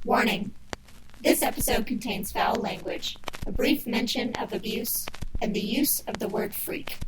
Warning. This episode contains foul language, a brief mention of abuse, and the use of the word freak.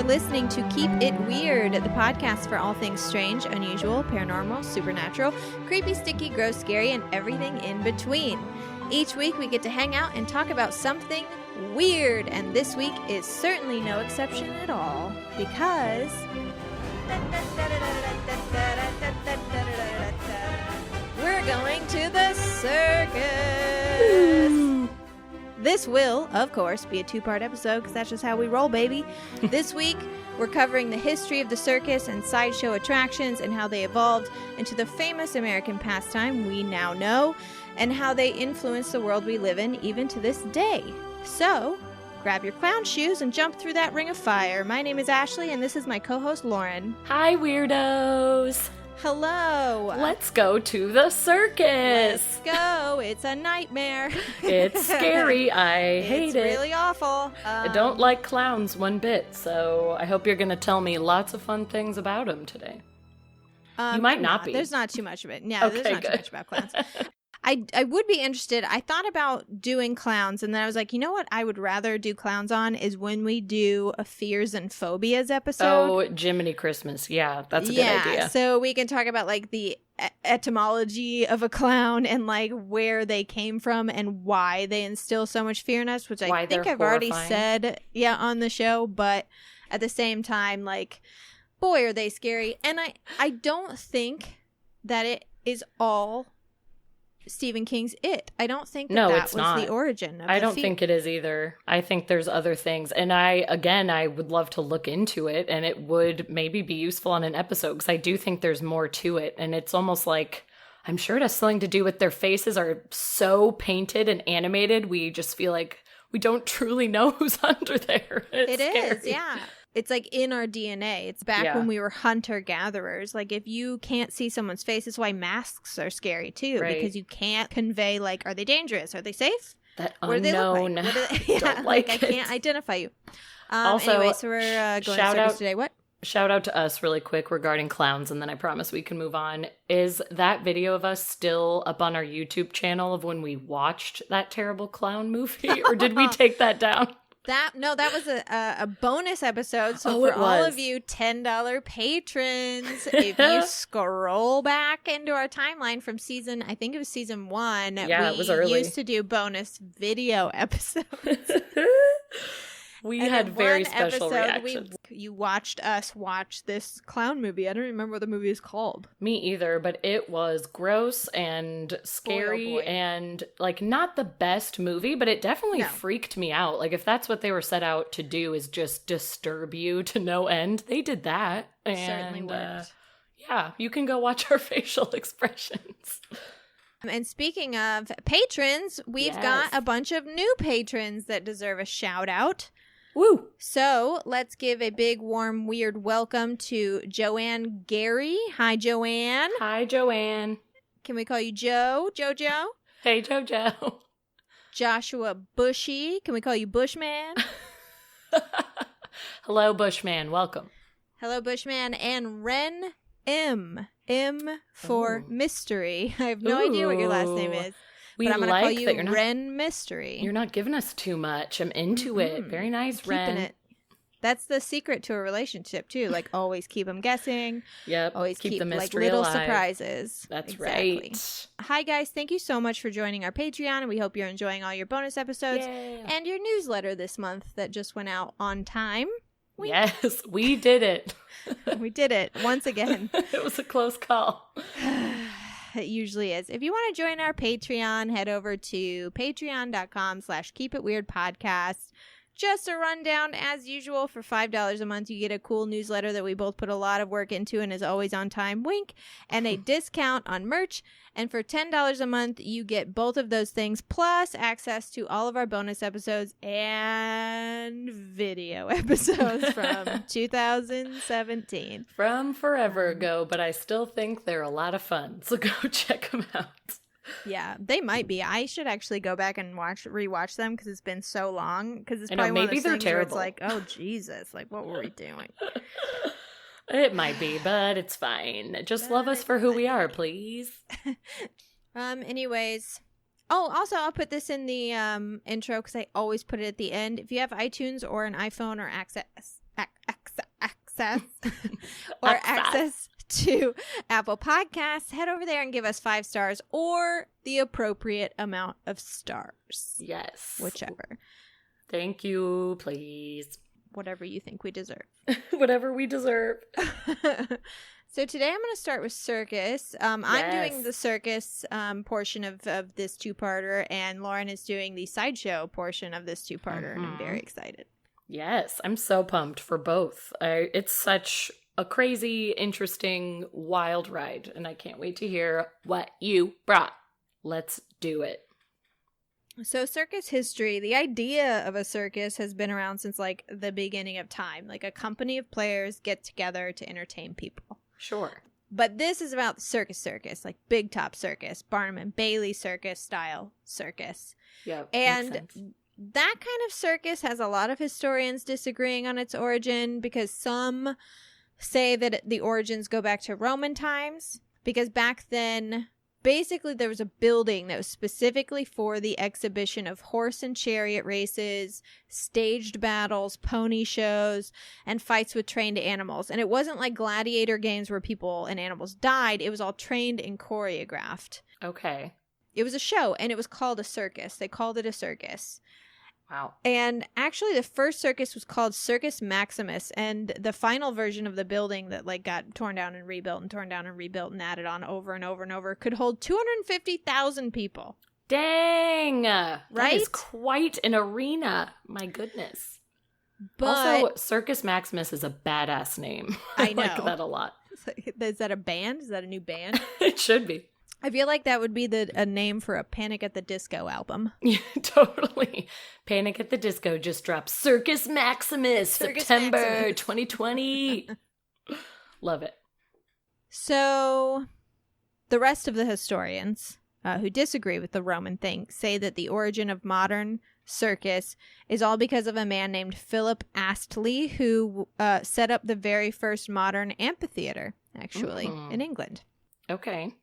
Listening to Keep It Weird, the podcast for all things strange, unusual, paranormal, supernatural, creepy, sticky, gross, scary, and everything in between. Each week we get to hang out and talk about something weird, and this week is certainly no exception at all, because we're going to the circus! This will, of course, be a two-part episode because that's just how we roll, baby. This week, we're covering the history of the circus and sideshow attractions and how they evolved into the famous American pastime we now know and how they influence the world we live in even to this day. So, grab your clown shoes and jump through that ring of fire. My name is Ashley and this is my co-host Lauren. Hi, weirdos! Hello. Let's go to the circus. Let's go. It's a nightmare. It's scary. I hate it. It's really awful. I don't like clowns one bit, so I hope you're going to tell me lots of fun things about them today. You might not be. There's not too much of it. No, okay, there's not too much about clowns. I would be interested. I thought about doing clowns, and then I was like, you know what I would rather do clowns on is when we do a fears and phobias episode. Oh, Jiminy Christmas. Yeah, that's a good idea. Yeah, so we can talk about like the etymology of a clown and like where they came from and why they instill so much fear in us, which I think I've already said on the show, but at the same time, like, boy, are they scary. And I don't think that it is all Stephen King's It. I don't think that was the origin of I don't fear. think it is either. I think there's other things. And I would love to look into it, and it would maybe be useful on an episode because I do think there's more to it. And it's almost like, I'm sure it has something to do with their faces are so painted and animated. We just feel like we don't truly know who's under there. It's scary. Yeah. It's like in our DNA. It's back when we were hunter-gatherers. Like if you can't see someone's face, it's why masks are scary too. Right. Because you can't convey like, are they dangerous? Are they safe? That what unknown. Do they look like? Don't like I can't identify you. Also, anyway, so we're going to circus today. What? Shout out to us really quick regarding clowns, and then I promise we can move on. Is that video of us still up on our YouTube channel of when we watched that terrible clown movie? Or did we take that down? That was a bonus episode. So for all of you $10 patrons, if you scroll back into our timeline from I think it was season 1, it was early. We used to do bonus video episodes. We had very special reactions. You watched us watch this clown movie. I don't remember what the movie is called. Me either, but it was gross and scary and like not the best movie, but it definitely freaked me out. Like if that's what they were set out to do is just disturb you to no end, they did that. And, certainly worked. Yeah, you can go watch our facial expressions. And speaking of patrons, we've got a bunch of new patrons that deserve a shout out. Woo! So let's give a big, warm, weird welcome to Joanne Gary. Hi, Joanne. Hi, Joanne. Can we call you Joe? Jojo? Hey, Jojo. Joshua Bushy. Can we call you Bushman? Hello, Bushman. Welcome. Hello, Bushman. And Ren M. M for Mystery. I have no idea what your last name is. But I'm going to call you Ren Mystery. You're not giving us too much. I'm into it. Very nice, Ren. Keeping it. That's the secret to a relationship, too. Like, always keep them guessing. Yep. Always keep the mystery like, little alive. Surprises. That's right. Hi, guys. Thank you so much for joining our Patreon, and we hope you're enjoying all your bonus episodes and your newsletter this month that just went out on time. Yes, we did it. We did it once again. It was a close call. It usually is. If you want to join our Patreon, head over to patreon.com/keepitweirdpodcast. just a rundown. As usual, for $5 a month, you get a cool newsletter that we both put a lot of work into and is always on time, wink, and a discount on merch. And for $10 a month, you get both of those things, plus access to all of our bonus episodes and video episodes from 2017. From forever ago, but I still think they're a lot of fun, so go check them out. Yeah, they might be. I should actually go back and rewatch them because it's been so long. Because it's probably maybe one of those they're things where it's terrible. like, oh Jesus, like what were we doing? It might be, but it's fine. Just love us for who we are, please. Anyways, also I'll put this in the intro because I always put it at the end. If you have iTunes or an iPhone or access to Apple Podcasts, head over there and give us 5 stars or the appropriate amount of stars. Yes. Whichever. Thank you, please. Whatever you think we deserve. Whatever we deserve. So today I'm going to start with circus. I'm doing the circus portion of this two-parter, and Lauren is doing the sideshow portion of this two-parter, and I'm very excited. Yes, I'm so pumped for both. It's such a crazy, interesting, wild ride, and I can't wait to hear what you brought. Let's do it. So circus history, the idea of a circus has been around since like the beginning of time. Like a company of players get together to entertain people. Sure. But this is about the circus, like Big Top Circus, Barnum and Bailey circus style circus. Yeah. And that kind of circus has a lot of historians disagreeing on its origin because some say that the origins go back to Roman times, because back then, basically there was a building that was specifically for the exhibition of horse and chariot races, staged battles, pony shows, and fights with trained animals. And it wasn't like gladiator games where people and animals died. It was all trained and choreographed. Okay. It was a show, and it was called a circus. They called it a circus. Wow. And actually the first circus was called Circus Maximus, and the final version of the building that like got torn down and rebuilt and added on over and over and over could hold 250,000 people. Dang. Right? That is Right? quite an arena. My goodness. But Also, Circus Maximus is a badass name. I like know. that a lot. is that a band? Is that a new band? It should be. I feel like that would be a name for a Panic at the Disco album. Yeah, totally. Panic at the Disco just dropped Circus Maximus, September Maximus. 2020. Love it. So the rest of the historians who disagree with the Roman thing say that the origin of modern circus is all because of a man named Philip Astley who set up the very first modern amphitheater, actually, in England. Okay.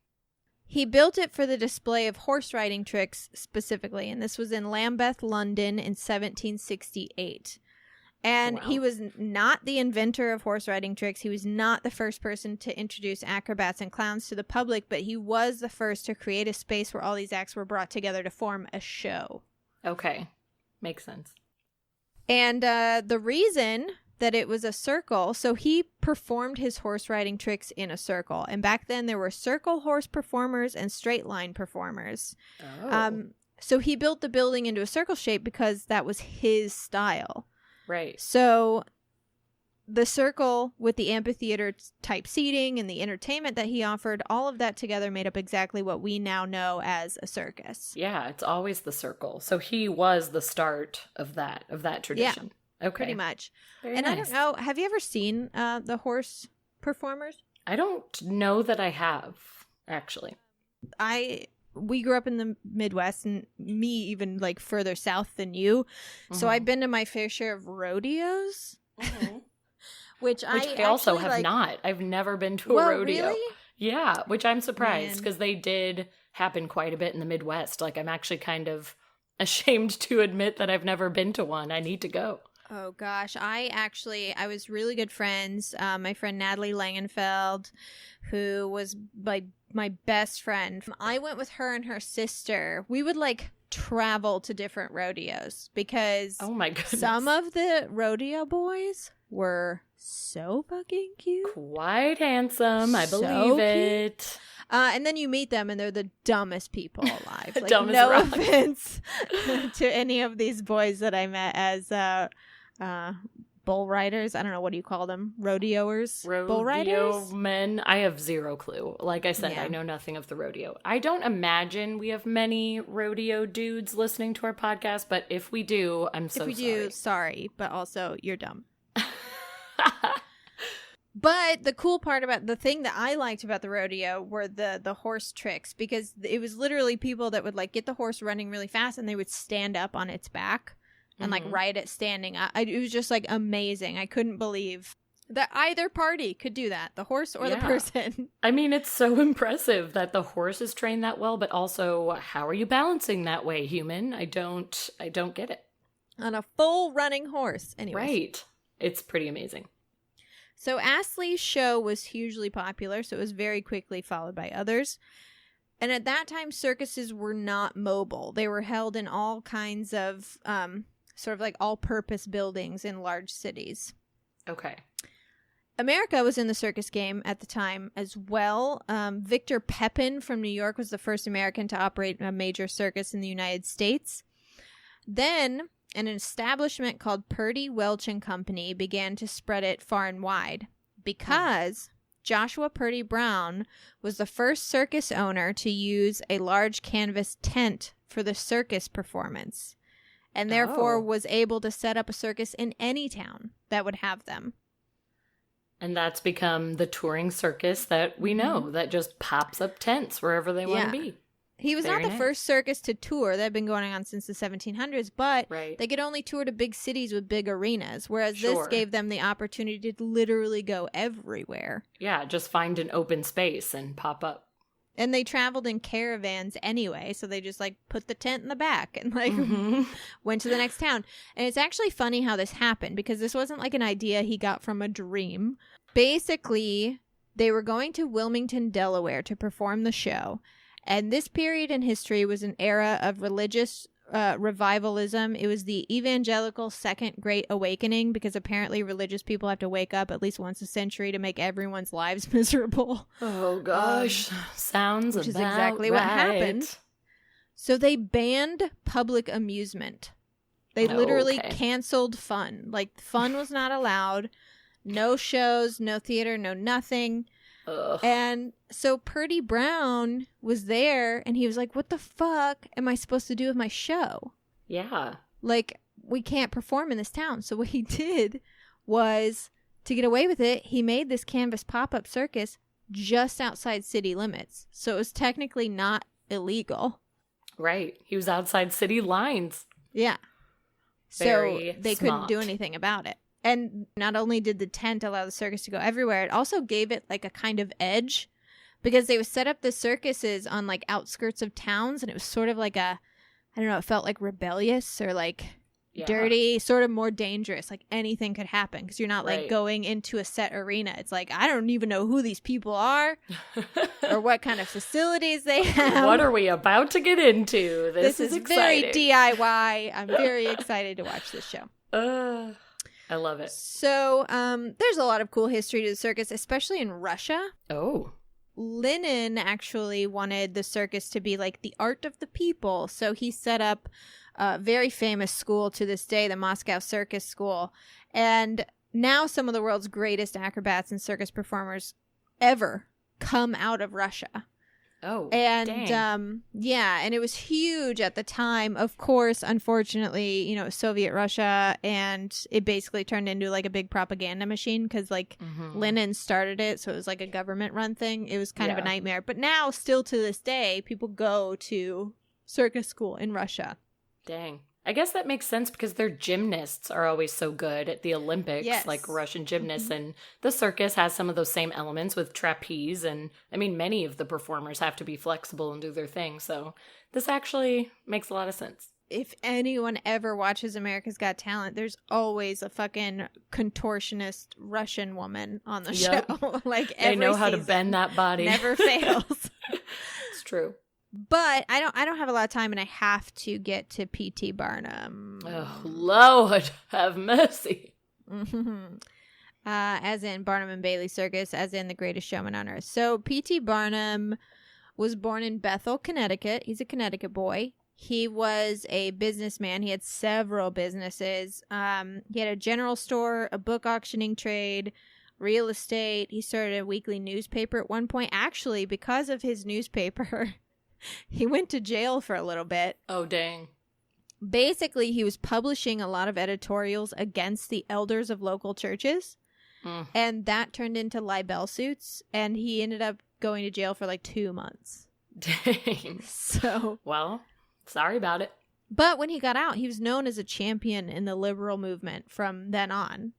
He built it for the display of horse riding tricks specifically, and this was in Lambeth, London in 1768. And Wow. he was not the inventor of horse riding tricks. He was not the first person to introduce acrobats and clowns to the public, but he was the first to create a space where all these acts were brought together to form a show. Okay. Makes sense. And the reason that it was a circle, so he performed his horse riding tricks in a circle. And back then there were circle horse performers and straight line performers. Oh. So he built the building into a circle shape because that was his style. Right. So the circle with the amphitheater type seating and the entertainment that he offered, all of that together made up exactly what we now know as a circus. Yeah, it's always the circle. So he was the start of that tradition. Yeah, okay. Pretty much. Very and nice. I don't know, have you ever seen the horse performers? I don't know that I have, actually. We grew up in the Midwest, and me even like further south than you. So I've been to my fair share of rodeos. Which I also actually, have not. I've never been to a rodeo. Really? Yeah, which I'm surprised Man. because they did happen quite a bit in the Midwest. Like, I'm actually kind of ashamed to admit that I've never been to one. I need to go. Oh gosh, I was really good friends. My friend Natalie Langenfeld, who was my best friend. I went with her and her sister. We would like travel to different rodeos because Oh my goodness. some of the rodeo boys were so fucking cute. Quite handsome. I So believe cute. it. And then you meet them, and they're the dumbest people alive. Like, Dumb as no rocks. offense to any of these boys that I met as bull riders. I don't know, what do you call them? Rodeoers? Bull riders? Rodeo men. I have zero clue. Like I said, Yeah. I know nothing of the rodeo. I don't imagine we have many rodeo dudes listening to our podcast, but if we do, I'm so If we sorry. do, sorry, but also you're dumb. But the cool part about the thing that I liked about the rodeo were the horse tricks, because it was literally people that would like get the horse running really fast and they would stand up on its back and like ride it standing. It was just like amazing. I couldn't believe that either party could do that, the horse or the person. I mean, it's so impressive that the horse is trained that well, but also how are you balancing that way, human? I don't get it. On a full running horse. Anyways. Right. It's pretty amazing. So Astley's show was hugely popular, so it was very quickly followed by others. And at that time, circuses were not mobile. They were held in all kinds of sort of like all-purpose buildings in large cities. Okay. America was in the circus game at the time as well. Victor Pepin from New York was the first American to operate a major circus in the United States. Then an establishment called Purdy, Welch and Company began to spread it far and wide because Joshua Purdy Brown was the first circus owner to use a large canvas tent for the circus performance, and therefore was able to set up a circus in any town that would have them. And that's become the touring circus that we know, that just pops up tents wherever they want to be. He was not the first circus to tour. That had been going on since the 1700s, but they could only tour to big cities with big arenas, whereas this gave them the opportunity to literally go everywhere. Yeah, just find an open space and pop up. And they traveled in caravans anyway, so they just like put the tent in the back and like went to the next town. And it's actually funny how this happened, because this wasn't like an idea he got from a dream. Basically, they were going to Wilmington, Delaware to perform the show. And this period in history was an era of religious revivalism. It was the evangelical Second Great Awakening, because apparently religious people have to wake up at least once a century to make everyone's lives miserable. Oh, gosh. Sounds which about is exactly what happened. So they banned public amusement. They literally canceled fun. Like, fun was not allowed. No shows, no theater, no nothing. Ugh. And so Purdy Brown was there, and he was like, what the fuck am I supposed to do with my show? Yeah. Like, we can't perform in this town. So what he did was, to get away with it, he made this canvas pop-up circus just outside city limits. So it was technically not illegal. Right. He was outside city lines. Yeah. Very so they couldn't do anything about it. And not only did the tent allow the circus to go everywhere, it also gave it like a kind of edge, because they would set up the circuses on like outskirts of towns, and it was sort of like a, I don't know, it felt like rebellious or like dirty, sort of more dangerous. Like anything could happen, because you're not like going into a set arena. It's like, I don't even know who these people are or what kind of facilities they have. What are we about to get into? This is very exciting. DIY. I'm very excited to watch this show. I love it. So, there's a lot of cool history to the circus, especially in Russia. Oh. Lenin actually wanted the circus to be like the art of the people. So he set up a very famous school to this day, the Moscow Circus School. And now some of the world's greatest acrobats and circus performers ever come out of Russia. Oh, and dang. And it was huge at the time. Of course, unfortunately, you know, Soviet Russia, and it basically turned into like a big propaganda machine, because like Lenin started it, so it was like a government run thing. It was kind of a nightmare. But now, still to this day, people go to circus school in Russia. Dang. I guess that makes sense, because their gymnasts are always so good at the Olympics, Yes. like Russian gymnasts, and the circus has some of those same elements with trapeze, and I mean, many of the performers have to be flexible and do their thing, so this actually makes a lot of sense. If anyone ever watches America's Got Talent, there's always a fucking contortionist Russian woman on the show. Like, every they know how to season. bend that body. Never fails. It's true. But I don't have a lot of time, and I have to get to P.T. Barnum. Oh, Lord, have mercy. As in Barnum and Bailey Circus, as in The Greatest Showman on Earth. So P.T. Barnum was born in Bethel, Connecticut. He's a Connecticut boy. He was a businessman. He had several businesses. He had a general store, a book auctioning trade, real estate. He started a weekly newspaper at one point. Actually, because of his newspaper, he went to jail for a little bit. Oh, dang. Basically, he was publishing a lot of editorials against the elders of local churches. And that turned into libel suits. And he ended up going to jail for like 2 months. Dang. So, well, sorry about it. But when he got out, he was known as a champion in the liberal movement from then on.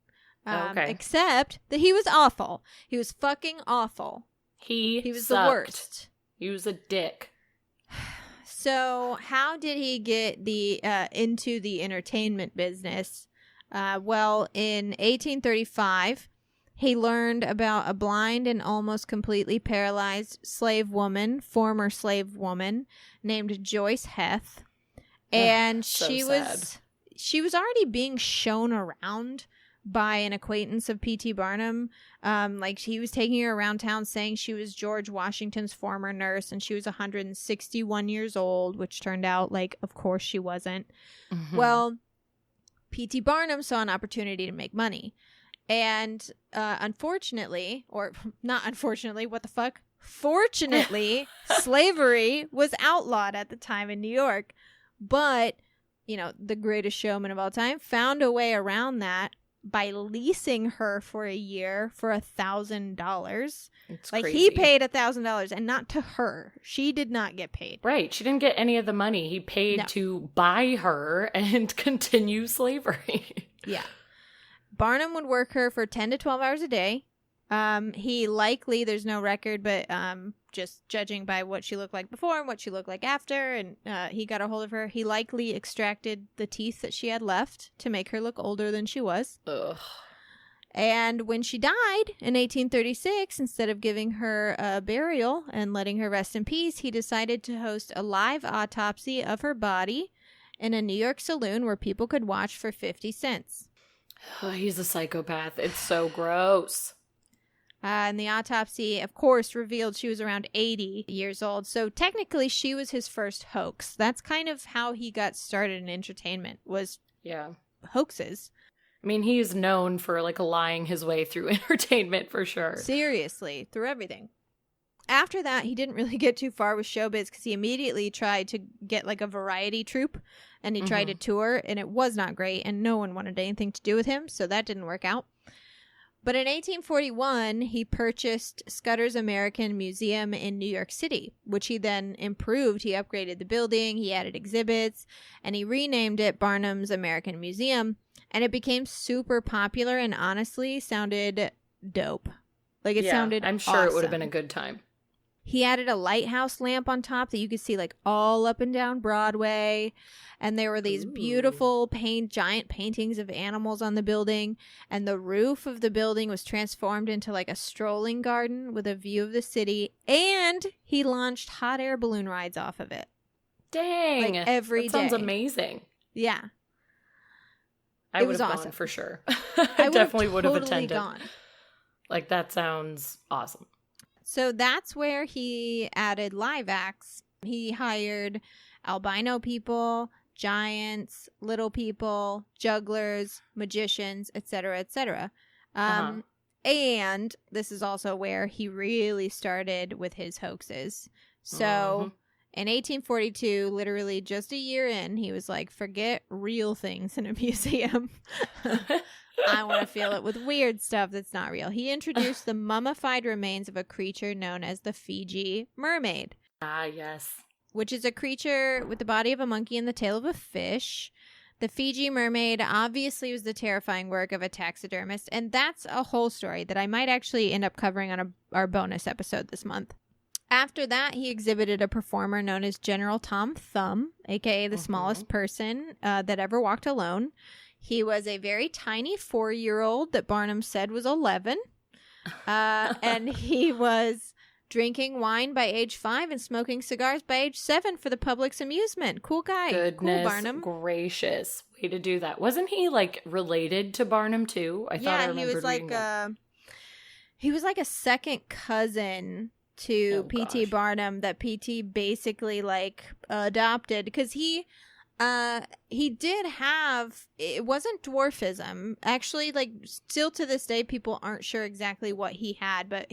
Okay. Except that he was awful. He was fucking awful. He was sucked. the worst. He was a dick. So how did he get into the entertainment business? Well, in 1835, he learned about a blind and almost completely paralyzed former slave woman named Joyce Heth. And so she was already being shown around by an acquaintance of P.T. Barnum. Like he was taking her around town saying she was George Washington's former nurse and she was 161 years old, which turned out like, of course she wasn't. Mm-hmm. Well, P.T. Barnum saw an opportunity to make money. And unfortunately, or not unfortunately, what the fuck? Fortunately, slavery was outlawed at the time in New York. But, you know, the greatest showman of all time found a way around that by leasing her for a year for $1,000. Like crazy. He paid $1,000 and not to her. She did not get paid. Right. She didn't get any of the money. He paid to buy her and continue slavery. Yeah. Barnum would work her for 10 to 12 hours a day. He likely, there's no record, but just judging by what she looked like before and what she looked like after, and he got a hold of her, he likely extracted the teeth that she had left to make her look older than she was. Ugh. And when she died in 1836, instead of giving her a burial and letting her rest in peace, he decided to host a live autopsy of her body in a New York saloon where people could watch for 50 cents. Oh, he's a psychopath. It's so gross. And the autopsy, of course, revealed she was around 80 years old. So technically, she was his first hoax. That's kind of how he got started in entertainment, was hoaxes. I mean, he's known for, like, lying his way through entertainment, for sure. Seriously, through everything. After that, he didn't really get too far with showbiz because he immediately tried to get, like, a variety troupe. And he tried to tour, and it was not great, and no one wanted anything to do with him, so that didn't work out. But in 1841, he purchased Scudder's American Museum in New York City, which he then improved. He upgraded the building, he added exhibits, and he renamed it Barnum's American Museum. And it became super popular and honestly sounded dope. Like, it sounded I'm sure awesome. It would have been a good time. He added a lighthouse lamp on top that you could see, like, all up and down Broadway. And there were these beautiful giant paintings of animals on the building. And the roof of the building was transformed into, like, a strolling garden with a view of the city. And he launched hot air balloon rides off of it. Dang. Like, every day. Sounds amazing. Yeah. I would have awesome. gone for sure. I definitely would have totally attended. Gone. Like, that sounds awesome. So that's where he added live acts. He hired albino people, giants, little people, jugglers, magicians, etc., etc. And this is also where he really started with his hoaxes. So in 1842, literally just a year in, he was like, forget real things in a museum. I want to feel it with weird stuff that's not real. He introduced the mummified remains of a creature known as the Fiji Mermaid. Ah, yes. Which is a creature with the body of a monkey and the tail of a fish. The Fiji Mermaid obviously was the terrifying work of a taxidermist, and that's a whole story that I might actually end up covering on our bonus episode this month. After that, he exhibited a performer known as General Tom Thumb, a.k.a. the smallest person that ever walked alone. He was a very tiny 4-year-old that Barnum said was 11. And he was drinking wine by age 5 and smoking cigars by age 7 for the public's amusement. Cool guy. Goodness cool, Barnum. Gracious. Way to do that. Wasn't he, like, related to Barnum, too? I thought I remembered reading that. He was like a second cousin to P.T. Barnum that P.T. basically like adopted, because he did have, it wasn't dwarfism. Actually, like still to this day, people aren't sure exactly what he had, but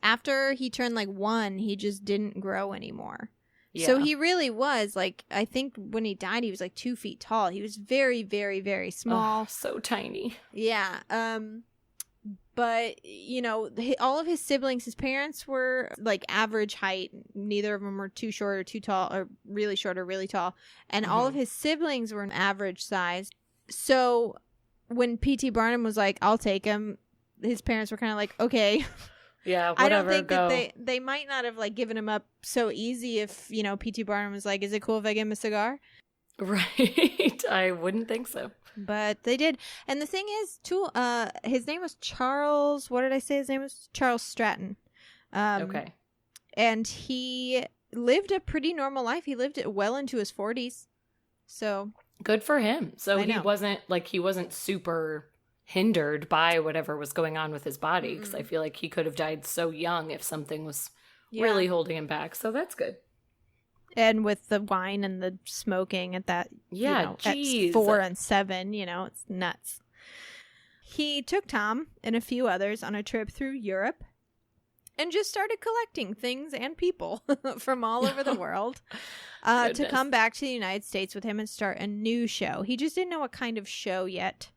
after he turned like 1, he just didn't grow anymore. Yeah. So he really was like, I think when he died, he was like 2 feet tall. He was very, very, very small. Oh, so tiny. Yeah. But, you know, all of his siblings, his parents were like average height. Neither of them were too short or too tall, or really short or really tall. And all of his siblings were an average size. So when P.T. Barnum was like, I'll take him, his parents were kind of like, okay. Yeah, whatever, I don't think go. that they might not have like given him up so easy if, you know, P.T. Barnum was like, is it cool if I give him a cigar? Right. I wouldn't think so. But they did. And the thing is, too, his name was Charles. What did I say his name was? Charles Stratton. Okay. And he lived a pretty normal life. He lived it well into his 40s. So good for him. So he wasn't super hindered by whatever was going on with his body, because I feel like he could have died so young if something was really holding him back. So that's good. And with the wine and the smoking at that, at 4 and 7, you know, it's nuts. He took Tom and a few others on a trip through Europe and just started collecting things and people from all over the world to come back to the United States with him and start a new show. He just didn't know what kind of show yet.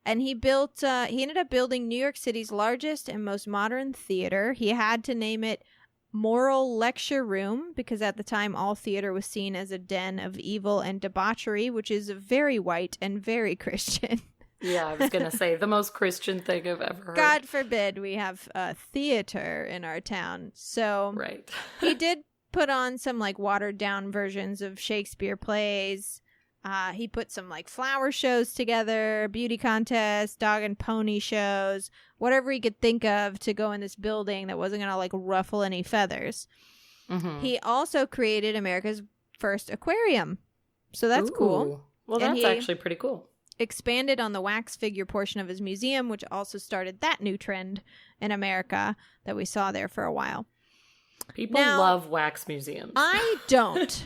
And he ended up building New York City's largest and most modern theater. He had to name it Moral Lecture Room, because at the time all theater was seen as a den of evil and debauchery, which is very white and very Christian. Yeah, I was going to say the most Christian thing I've ever heard. God forbid we have a theater in our town. So right. He did put on some like watered down versions of Shakespeare plays. He put some like flower shows together, beauty contests, dog and pony shows, whatever he could think of to go in this building that wasn't going to like ruffle any feathers. Mm-hmm. He also created America's first aquarium. So that's cool. Well, that's actually pretty cool. Expanded on the wax figure portion of his museum, which also started that new trend in America that we saw there for a while. People love wax museums. I don't.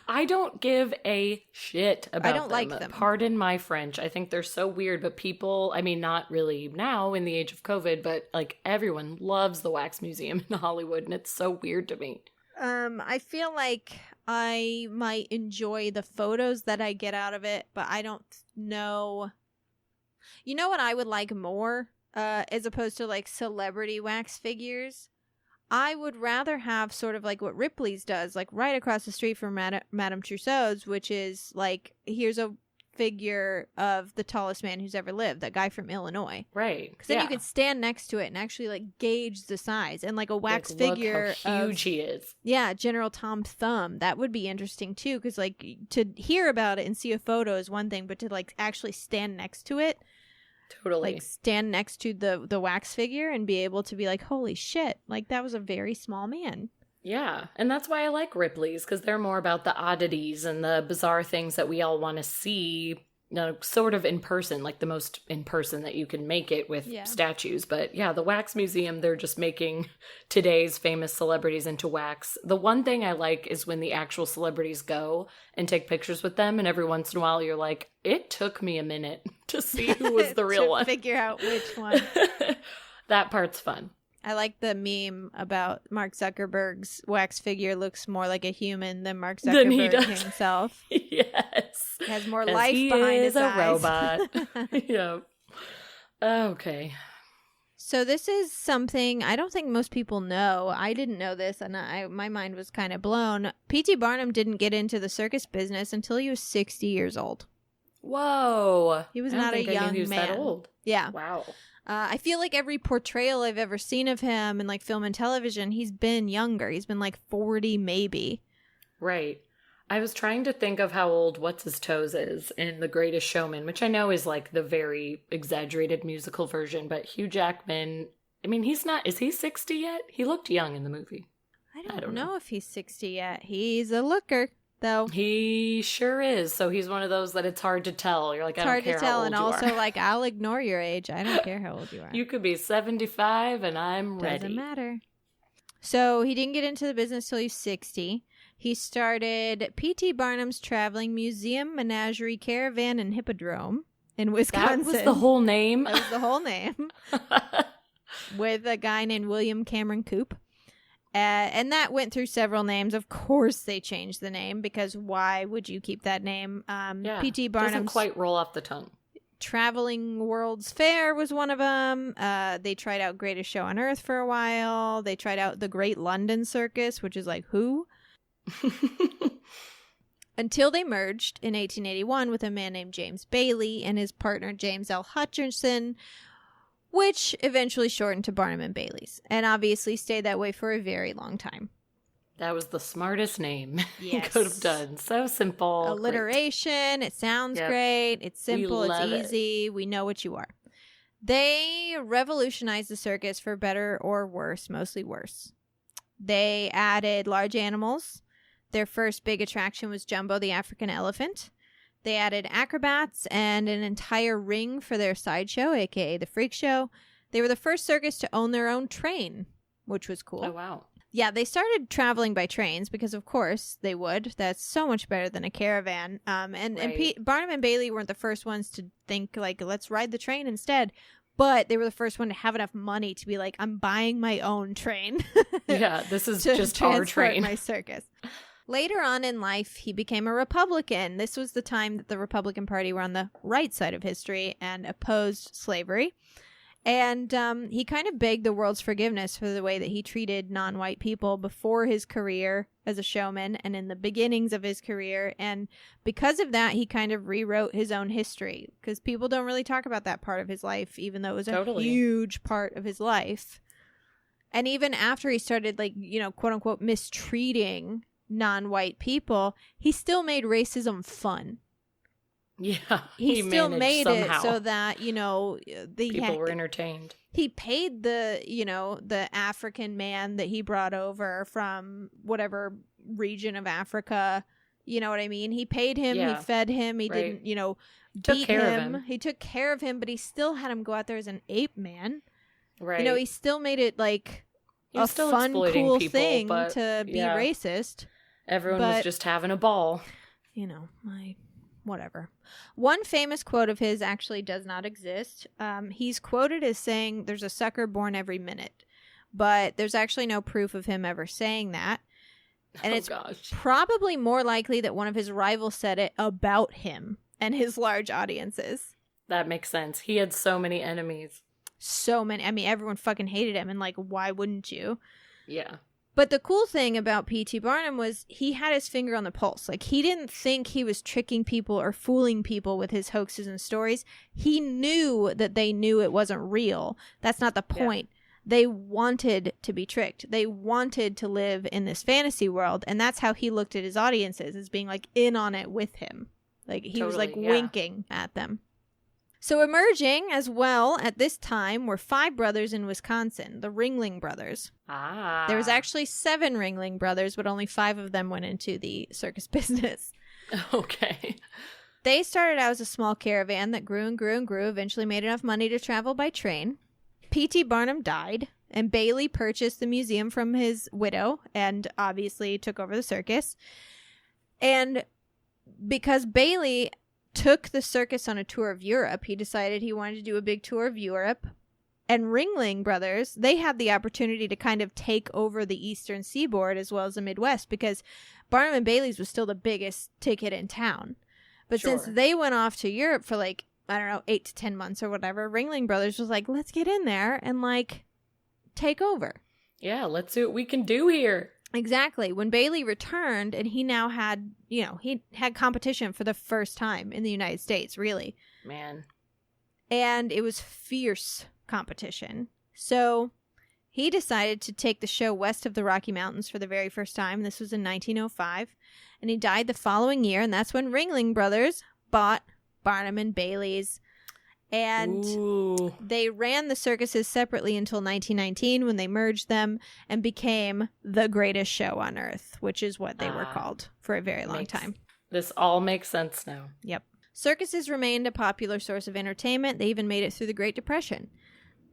I don't give a shit about them. I don't like them. Pardon my French. I think they're so weird, but people, I mean, not really now in the age of COVID, but like everyone loves the wax museum in Hollywood, and it's so weird to me. I feel like I might enjoy the photos that I get out of it, but I don't know. You know what I would like more, as opposed to like celebrity wax figures? I would rather have sort of like what Ripley's does, like right across the street from Madame Tussauds, which is like, here's a figure of the tallest man who's ever lived, that guy from Illinois. Right. Because then you could stand next to it and actually like gauge the size, and like a wax figure look how huge he is. Yeah, General Tom Thumb. That would be interesting too, because like to hear about it and see a photo is one thing, but to like actually stand next to it. Totally. Like stand next to the wax figure and be able to be like, holy shit, like that was a very small man. Yeah, and that's why I like Ripley's, because they're more about the oddities and the bizarre things that we all want to see, you know, sort of in person, like the most in person that you can make it with statues. But yeah, the wax museum, they're just making today's famous celebrities into wax. The one thing I like is when the actual celebrities go and take pictures with them, and every once in a while you're like, it took me a minute to see who was the real one. Figure out which one. That part's fun. I like the meme about Mark Zuckerberg's wax figure looks more like a human than Mark Zuckerberg himself. Yes. He has more life behind his eyes. He is a robot. Yeah. Okay. So this is something I don't think most people know. I didn't know this, and my mind was kind of blown. P.T. Barnum didn't get into the circus business until he was 60 years old. Whoa. He was not a young man. That old. Yeah. Wow. I feel like every portrayal I've ever seen of him in like film and television, he's been younger. He's been like 40 maybe. Right. I was trying to think of how old What's-His-Toes is in The Greatest Showman, which I know is like the very exaggerated musical version, but Hugh Jackman, I mean, is he 60 yet? He looked young in the movie. I don't know if he's 60 yet. He's a looker, though. He sure is. So he's one of those that it's hard to tell. You're like, I don't care how old you are. It's hard to tell, and also like, I'll ignore your age. I don't care how old you are. You could be 75 and I'm ready. Doesn't matter. So he didn't get into the business till he was 60. He started P.T. Barnum's Traveling Museum, Menagerie, Caravan, and Hippodrome in Wisconsin. That was the whole name? That was the whole name. With a guy named William Cameron Coop. And that went through several names. Of course they changed the name, because why would you keep that name? P.T. Barnum's doesn't quite roll off the tongue. Traveling World's Fair was one of them. They tried out Greatest Show on Earth for a while. They tried out the Great London Circus, which is like, who? Until they merged in 1881 with a man named James Bailey and his partner James L. Hutchinson, which eventually shortened to Barnum and Bailey's, and obviously stayed that way for a very long time. That was the smartest name you Yes. could have done. So simple. Alliteration. It sounds great. It's simple. It's easy. We know what you are. They revolutionized the circus for better or worse, mostly worse. They added large animals. Their first big attraction was Jumbo the African elephant. They added acrobats and an entire ring for their sideshow, aka the freak show. They were the first circus to own their own train, which was cool. Oh, wow. Yeah, they started traveling by trains because, of course, they would. That's so much better than a caravan. And Barnum and Bailey weren't the first ones to think, like, let's ride the train instead. But they were the first one to have enough money to be like, I'm buying my own train. Yeah, this is to just our train. my circus. Later on in life, he became a Republican. This was the time that the Republican Party were on the right side of history and opposed slavery. And he kind of begged the world's forgiveness for the way that he treated non-white people before his career as a showman and in the beginnings of his career. And because of that, he kind of rewrote his own history, because people don't really talk about that part of his life, even though it was a huge part of his life. And even after he started, like, you know, quote unquote, mistreating non-white people, he still made racism fun. Yeah, he still made somehow. it so that, you know, people were entertained. He paid the African man that he brought over from whatever region of Africa. You know what I mean? He paid him. Yeah. He fed him. He didn't, beat him. He took care of him, but he still had him go out there as an ape man. Right. You know, he still made it like a fun, cool thing to be racist. Everyone was just having a ball. You know, whatever. One famous quote of his actually does not exist. He's quoted as saying, "There's a sucker born every minute," but there's actually no proof of him ever saying that. And it's probably more likely that one of his rivals said it about him and his large audiences. That makes sense. He had so many enemies. So many. I mean, everyone fucking hated him, and like, why wouldn't you? Yeah. But the cool thing about P.T. Barnum was he had his finger on the pulse. Like, he didn't think he was tricking people or fooling people with his hoaxes and stories. He knew that they knew it wasn't real. That's not the point. Yeah. They wanted to be tricked. They wanted to live in this fantasy world. And that's how he looked at his audiences, as being like in on it with him. Like, he was like winking at them. So emerging as well at this time were 5 brothers in Wisconsin, the Ringling Brothers. Ah. There was actually 7 Ringling Brothers, but only 5 of them went into the circus business. Okay. They started out as a small caravan that grew and grew and grew, eventually made enough money to travel by train. P.T. Barnum died, and Bailey purchased the museum from his widow and obviously took over the circus. And because Bailey took the circus on a tour of Europe, he decided he wanted to do a big tour of Europe. And Ringling Brothers, they had the opportunity to kind of take over the Eastern Seaboard as well as the Midwest, because Barnum and Bailey's was still the biggest ticket in town. But since they went off to Europe for 8 to 10 months or whatever, Ringling Brothers was like, let's get in there and take over. Yeah, let's see what we can do here. Exactly. When Bailey returned, and he now had, he had competition for the first time in the United States, really. Man. And it was fierce competition. So he decided to take the show west of the Rocky Mountains for the very first time. This was in 1905. And he died the following year, and that's when Ringling Brothers bought Barnum and Bailey's. And they ran the circuses separately until 1919, when they merged them and became the greatest show on earth, which is what they were called for a very long time. This all makes sense now. Yep. Circuses remained a popular source of entertainment. They even made it through the Great Depression.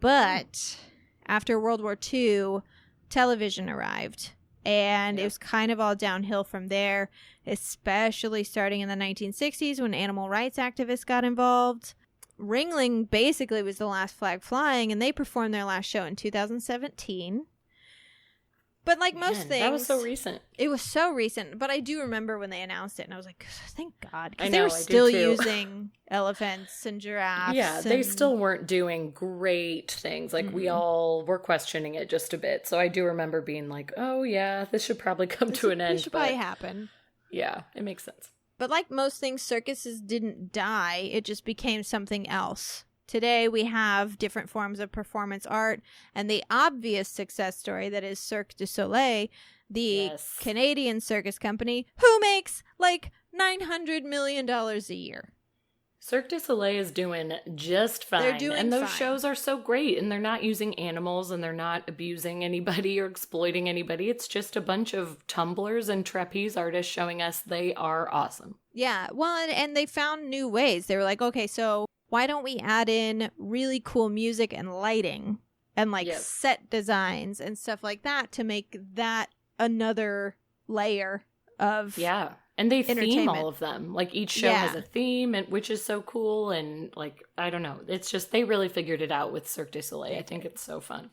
But after World War II, television arrived. And it was kind of all downhill from there, especially starting in the 1960s when animal rights activists got involved. Ringling basically was the last flag flying, and they performed their last show in 2017. But like most things... That was so recent. It was so recent, but I do remember when they announced it, and I was like, thank God. Because they were still using elephants and giraffes. Yeah, they still weren't doing great things. Like, we all were questioning it just a bit. So I do remember being like, oh, yeah, this should probably come to an end. This should probably happen. Yeah, it makes sense. But like most things, circuses didn't die. It just became something else. Today, we have different forms of performance art, and the obvious success story that is Cirque Du Soleil, the Canadian circus company, who makes like $900 million a year. Cirque Du Soleil is doing just fine. They're doing and those fine. shows are so great, and they're not using animals, and they're not abusing anybody or exploiting anybody. It's just a bunch of tumblers and trapeze artists showing us they are awesome. Yeah, well, and they found new ways. They were like, okay, so why don't we add in really cool music and lighting and like set designs and stuff like that to make that another layer of and they theme all of them. Like each show has a theme, and which is so cool. And like, I don't know, it's just they really figured it out with Cirque du Soleil. I think it's so fun.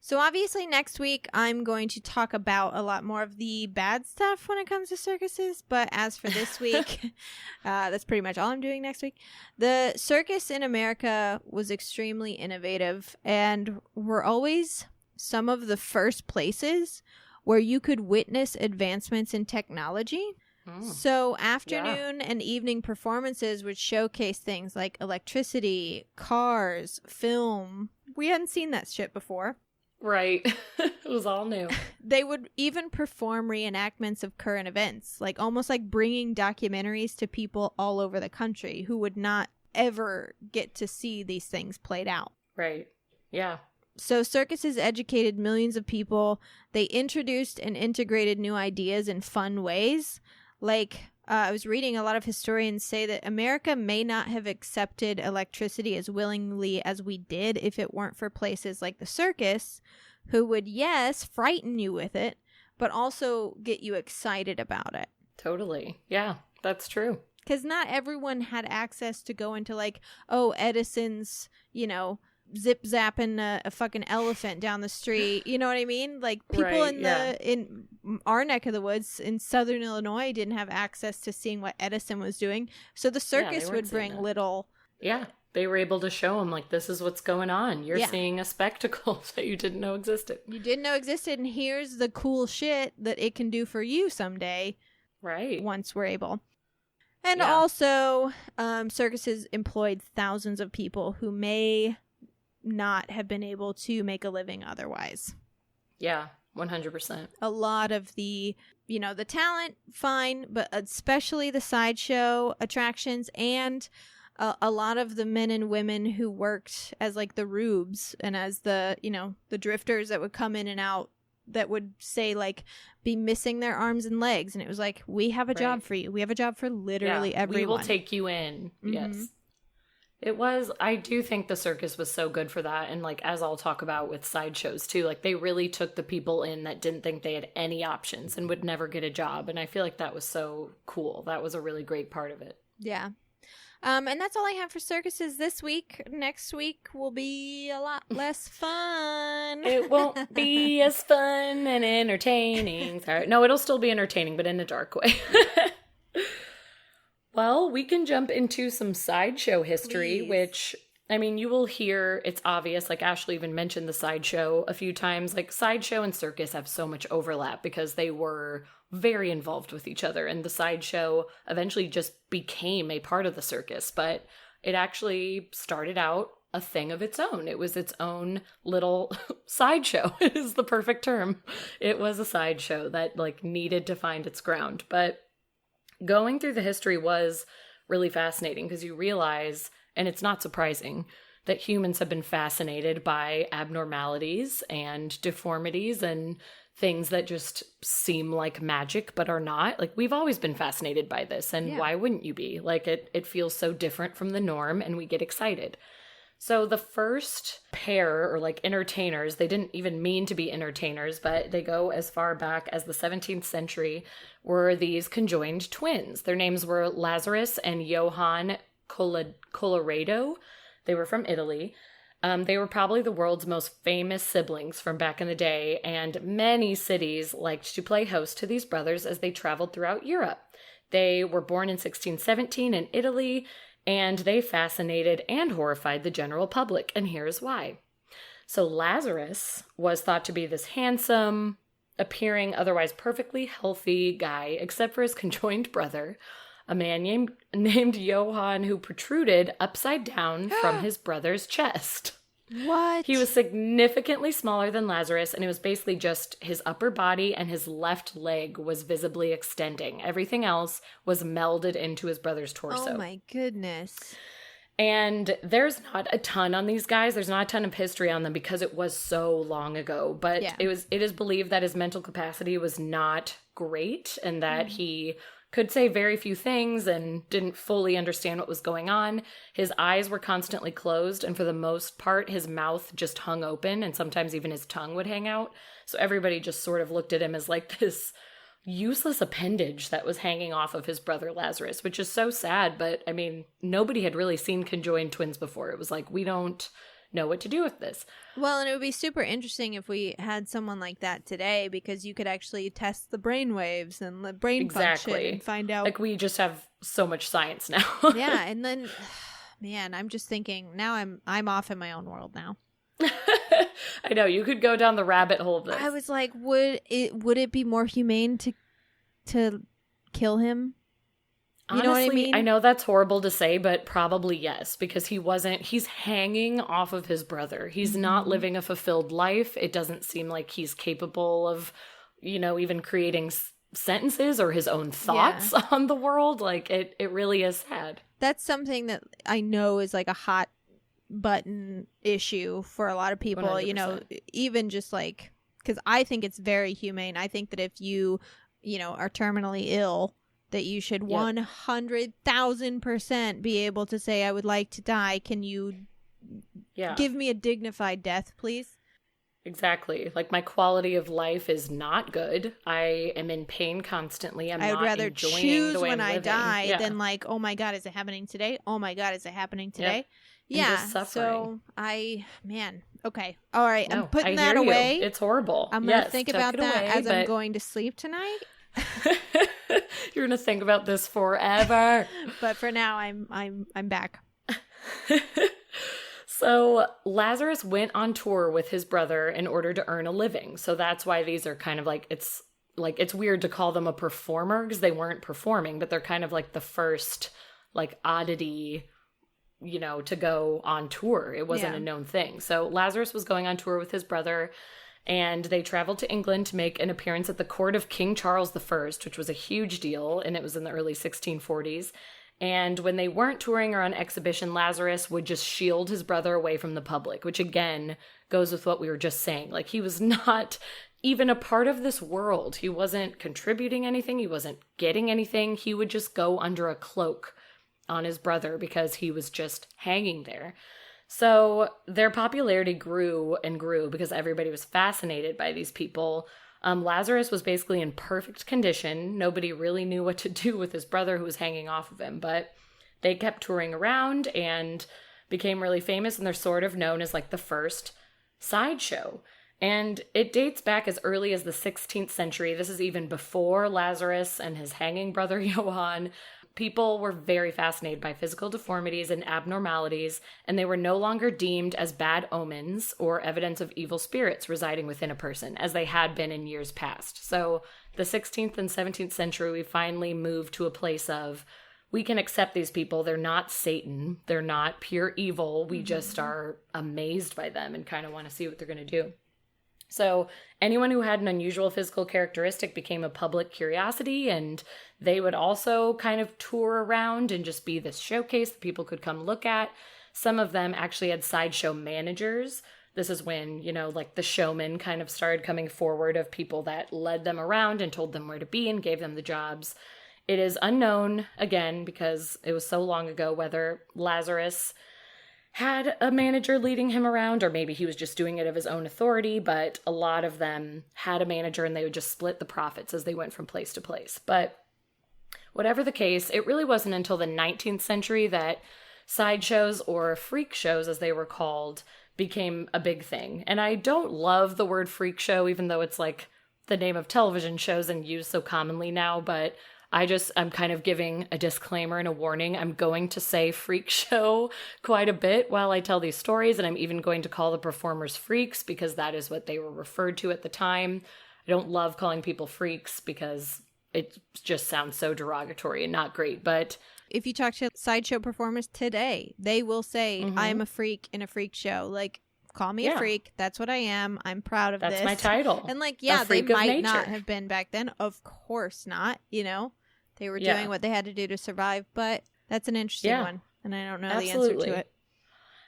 So obviously next week I'm going to talk about a lot more of the bad stuff when it comes to circuses. But as for this week, that's pretty much all I'm doing next week. The circus in America was extremely innovative, and were always some of the first places where you could witness advancements in technology. So afternoon and evening performances would showcase things like electricity, cars, film. We hadn't seen that shit before. Right. It was all new. They would even perform reenactments of current events, like almost like bringing documentaries to people all over the country who would not ever get to see these things played out. Right. Yeah. So circuses educated millions of people. They introduced and integrated new ideas in fun ways. Like, I was reading a lot of historians say that America may not have accepted electricity as willingly as we did if it weren't for places like the circus, who would, frighten you with it, but also get you excited about it. Totally. Yeah, that's true. Because not everyone had access to go into like, Edison's, zip-zapping a fucking elephant down the street. You know what I mean? Like, people in our neck of the woods in southern Illinois didn't have access to seeing what Edison was doing. So the circus would bring little... Yeah, they were able to show them, like, this is what's going on. You're seeing a spectacle that you didn't know existed. You didn't know existed, and here's the cool shit that it can do for you someday. Right. Once we're able. And also, circuses employed thousands of people who may not have been able to make a living otherwise. Yeah, 100%. A lot of the, the talent, fine, but especially the sideshow attractions and a lot of the men and women who worked as like the rubes and as the, the drifters that would come in and out that would say like be missing their arms and legs. And it was like, we have a job for you. We have a job for literally everyone. We will take you in. Mm-hmm. Yes. I do think the circus was so good for that. And like, as I'll talk about with sideshows too, like they really took the people in that didn't think they had any options and would never get a job. And I feel like that was so cool. That was a really great part of it. Yeah. And that's all I have for circuses this week. Next week will be a lot less fun. It won't be as fun and entertaining. Sorry. No, it'll still be entertaining, but in a dark way. Well, we can jump into some sideshow history, which, I mean, you will hear, it's obvious, like Ashley even mentioned the sideshow a few times. Like, sideshow and circus have so much overlap because they were very involved with each other. And the sideshow eventually just became a part of the circus, but it actually started out a thing of its own. It was its own little sideshow. It is the perfect term. It was a sideshow that, like, needed to find its ground. But going through the history was really fascinating because you realize, and it's not surprising, that humans have been fascinated by abnormalities and deformities and things that just seem like magic but are not. Like, we've always been fascinated by this, and why wouldn't you be? Like, it feels so different from the norm, and we get excited. So the first pair, or like entertainers, they didn't even mean to be entertainers, but they go as far back as the 17th century, were these conjoined twins. Their names were Lazarus and Johann Colloredo. They were from Italy. They were probably the world's most famous siblings from back in the day, and many cities liked to play host to these brothers as they traveled throughout Europe. They were born in 1617 in Italy, and they fascinated and horrified the general public, and here's why. So Lazarus was thought to be this handsome, appearing otherwise perfectly healthy guy, except for his conjoined brother, a man named Johann, who protruded upside down from his brother's chest. What? He was significantly smaller than Lazarus, and it was basically just his upper body, and his left leg was visibly extending. Everything else was melded into his brother's torso. Oh my goodness. And there's not a ton on these guys. There's not a ton of history on them because it was so long ago. But Yeah. it is believed that his mental capacity was not great, and that he could say very few things and didn't fully understand what was going on. His eyes were constantly closed, and for the most part, his mouth just hung open, and sometimes even his tongue would hang out. So everybody just sort of looked at him as like this useless appendage that was hanging off of his brother Lazarus, which is so sad. But I mean, nobody had really seen conjoined twins before. It was like, we don't know what to do with this. Well, and it would be super interesting if we had someone like that today, because you could actually test the brain waves and the brain function and find out. Like, we just have so much science now. Yeah, and then, man, I'm just thinking now I'm off in my own world now. I know, you could go down the rabbit hole of this. I was like, would it be more humane to kill him? You know what I mean? I know that's horrible to say, but probably yes, because he's hanging off of his brother. He's not living a fulfilled life. It doesn't seem like he's capable of, even creating sentences or his own thoughts on the world. Like, it really is sad. That's something that I know is like a hot button issue for a lot of people, 100%. Even just like, because I think it's very humane. I think that if you, are terminally ill, that you should 100,000% be able to say, I would like to die. Can you give me a dignified death, please? Exactly. Like, my quality of life is not good. I am in pain constantly. I would rather choose when I die than like, oh my God, is it happening today? Oh my God, is it happening today? Yeah. So okay. All right. I'm putting that hear away. You. It's horrible. I'm going to think about that as I'm going to sleep tonight. You're going to think about this forever. But for now, I'm back. So Lazarus went on tour with his brother in order to earn a living. So that's why these are kind of like, it's weird to call them a performer because they weren't performing, but they're kind of like the first like oddity, to go on tour. It wasn't a known thing. So Lazarus was going on tour with his brother, and they traveled to England to make an appearance at the court of King Charles I, which was a huge deal, and it was in the early 1640s. And when they weren't touring or on exhibition, Lazarus would just shield his brother away from the public, which again goes with what we were just saying. Like, he was not even a part of this world. He wasn't contributing anything. He wasn't getting anything. He would just go under a cloak on his brother because he was just hanging there. So their popularity grew and grew because everybody was fascinated by these people. Lazarus was basically in perfect condition. Nobody really knew what to do with his brother who was hanging off of him, but they kept touring around and became really famous, and they're sort of known as like the first sideshow. And it dates back as early as the 16th century. This is even before Lazarus and his hanging brother Johann. People were very fascinated by physical deformities and abnormalities, and they were no longer deemed as bad omens or evidence of evil spirits residing within a person, as they had been in years past. So the 16th and 17th century, we finally moved to a place of, we can accept these people. They're not Satan. They're not pure evil. We just are amazed by them and kind of want to see what they're going to do. So anyone who had an unusual physical characteristic became a public curiosity, and they would also kind of tour around and just be this showcase that people could come look at. Some of them actually had sideshow managers. This is when, like the showman kind of started coming forward of people that led them around and told them where to be and gave them the jobs. It is unknown, again, because it was so long ago, whether Lazarus had a manager leading him around, or maybe he was just doing it of his own authority, but a lot of them had a manager and they would just split the profits as they went from place to place. But whatever the case, it really wasn't until the 19th century that sideshows, or freak shows as they were called, became a big thing. And I don't love the word freak show, even though it's like the name of television shows and used so commonly now, but I'm kind of giving a disclaimer and a warning. I'm going to say freak show quite a bit while I tell these stories, and I'm even going to call the performers freaks because that is what they were referred to at the time. I don't love calling people freaks because it just sounds so derogatory and not great, but if you talk to sideshow performers today, they will say, I'm a freak in a freak show. Like, call me a freak. That's what I am. I'm proud of this. That's my title. And like, yeah, they might not have been back then. Of course not. You know, they were doing what they had to do to survive. But that's an interesting one. And I don't know the answer to it.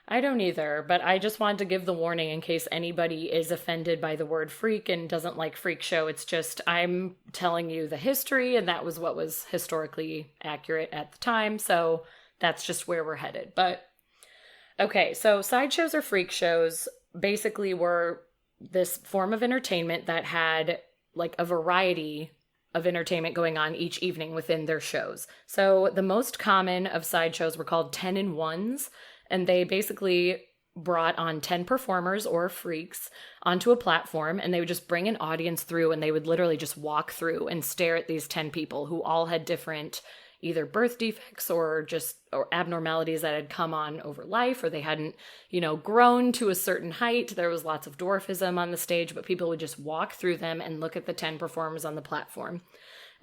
I don't either, but I just wanted to give the warning in case anybody is offended by the word freak and doesn't like freak show. It's just, I'm telling you the history, and that was what was historically accurate at the time. So that's just where we're headed. But okay, so sideshows or freak shows basically were this form of entertainment that had like a variety of entertainment going on each evening within their shows. So the most common of sideshows were called 10-in-1s, and they basically brought on 10 performers or freaks onto a platform, and they would just bring an audience through, and they would literally just walk through and stare at these 10 people who all had different either birth defects or abnormalities that had come on over life, or they hadn't, grown to a certain height. There was lots of dwarfism on the stage, but people would just walk through them and look at the 10 performers on the platform.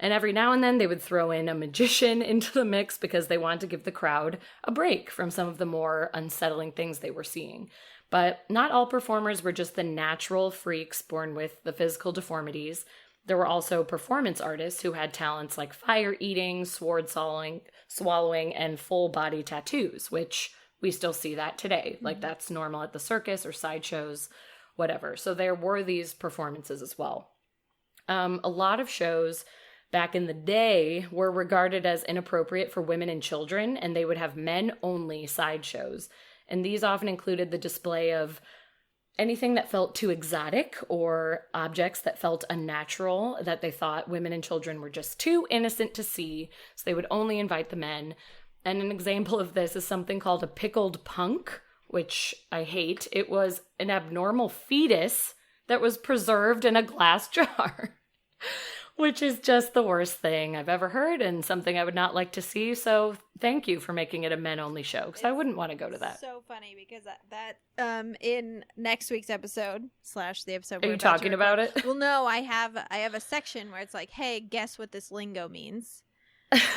And every now and then they would throw in a magician into the mix because they wanted to give the crowd a break from some of the more unsettling things they were seeing. But not all performers were just the natural freaks born with the physical deformities. There were also performance artists who had talents like fire eating, sword swallowing, and full body tattoos, which we still see that today. Like that's normal at the circus or sideshows, whatever. So there were these performances as well. A lot of shows back in the day were regarded as inappropriate for women and children, and they would have men-only sideshows. And these often included the display of anything that felt too exotic or objects that felt unnatural, that they thought women and children were just too innocent to see, so they would only invite the men. And an example of this is something called a pickled punk, which I hate. It was an abnormal fetus that was preserved in a glass jar. Which is just the worst thing I've ever heard and something I would not like to see. So thank you for making it a men-only show, because I wouldn't want to go to that. So funny because that in next week's episode / the episode. Are you talking about it? Well, no, I have a section where it's like, hey, guess what this lingo means.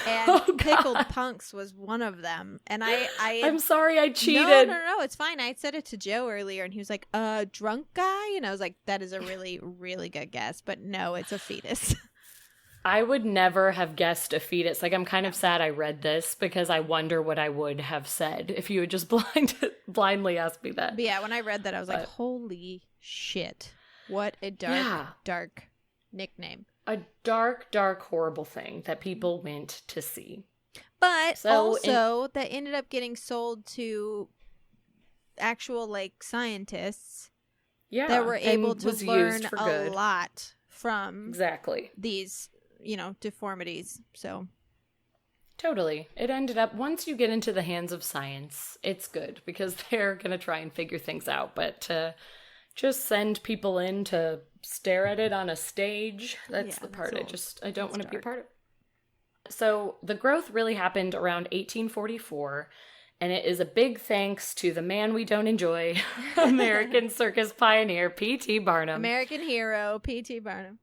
And pickled punks was one of them. And I'm sorry I cheated. No, it's fine. I said it to Joe earlier and he was like, drunk guy? And I was like, that is a really, really good guess. But no, it's a fetus. I would never have guessed a fetus. Like, I'm kind of sad I read this because I wonder what I would have said if you had just blindly asked me that. But yeah, when I read that, I was like, holy shit. What a dark nickname. A dark, horrible thing that people went to see. But also, that ended up getting sold to actual, scientists that were able to learn a lot from these deformities. So totally, it ended up, once you get into the hands of science, it's good because they're gonna try and figure things out. But to just send people in to stare at it on a stage, that's the part I don't want to be a part of. So the growth really happened around 1844, and it is a big thanks to the man we don't enjoy, American circus pioneer P.T. Barnum. American hero P.T. Barnum.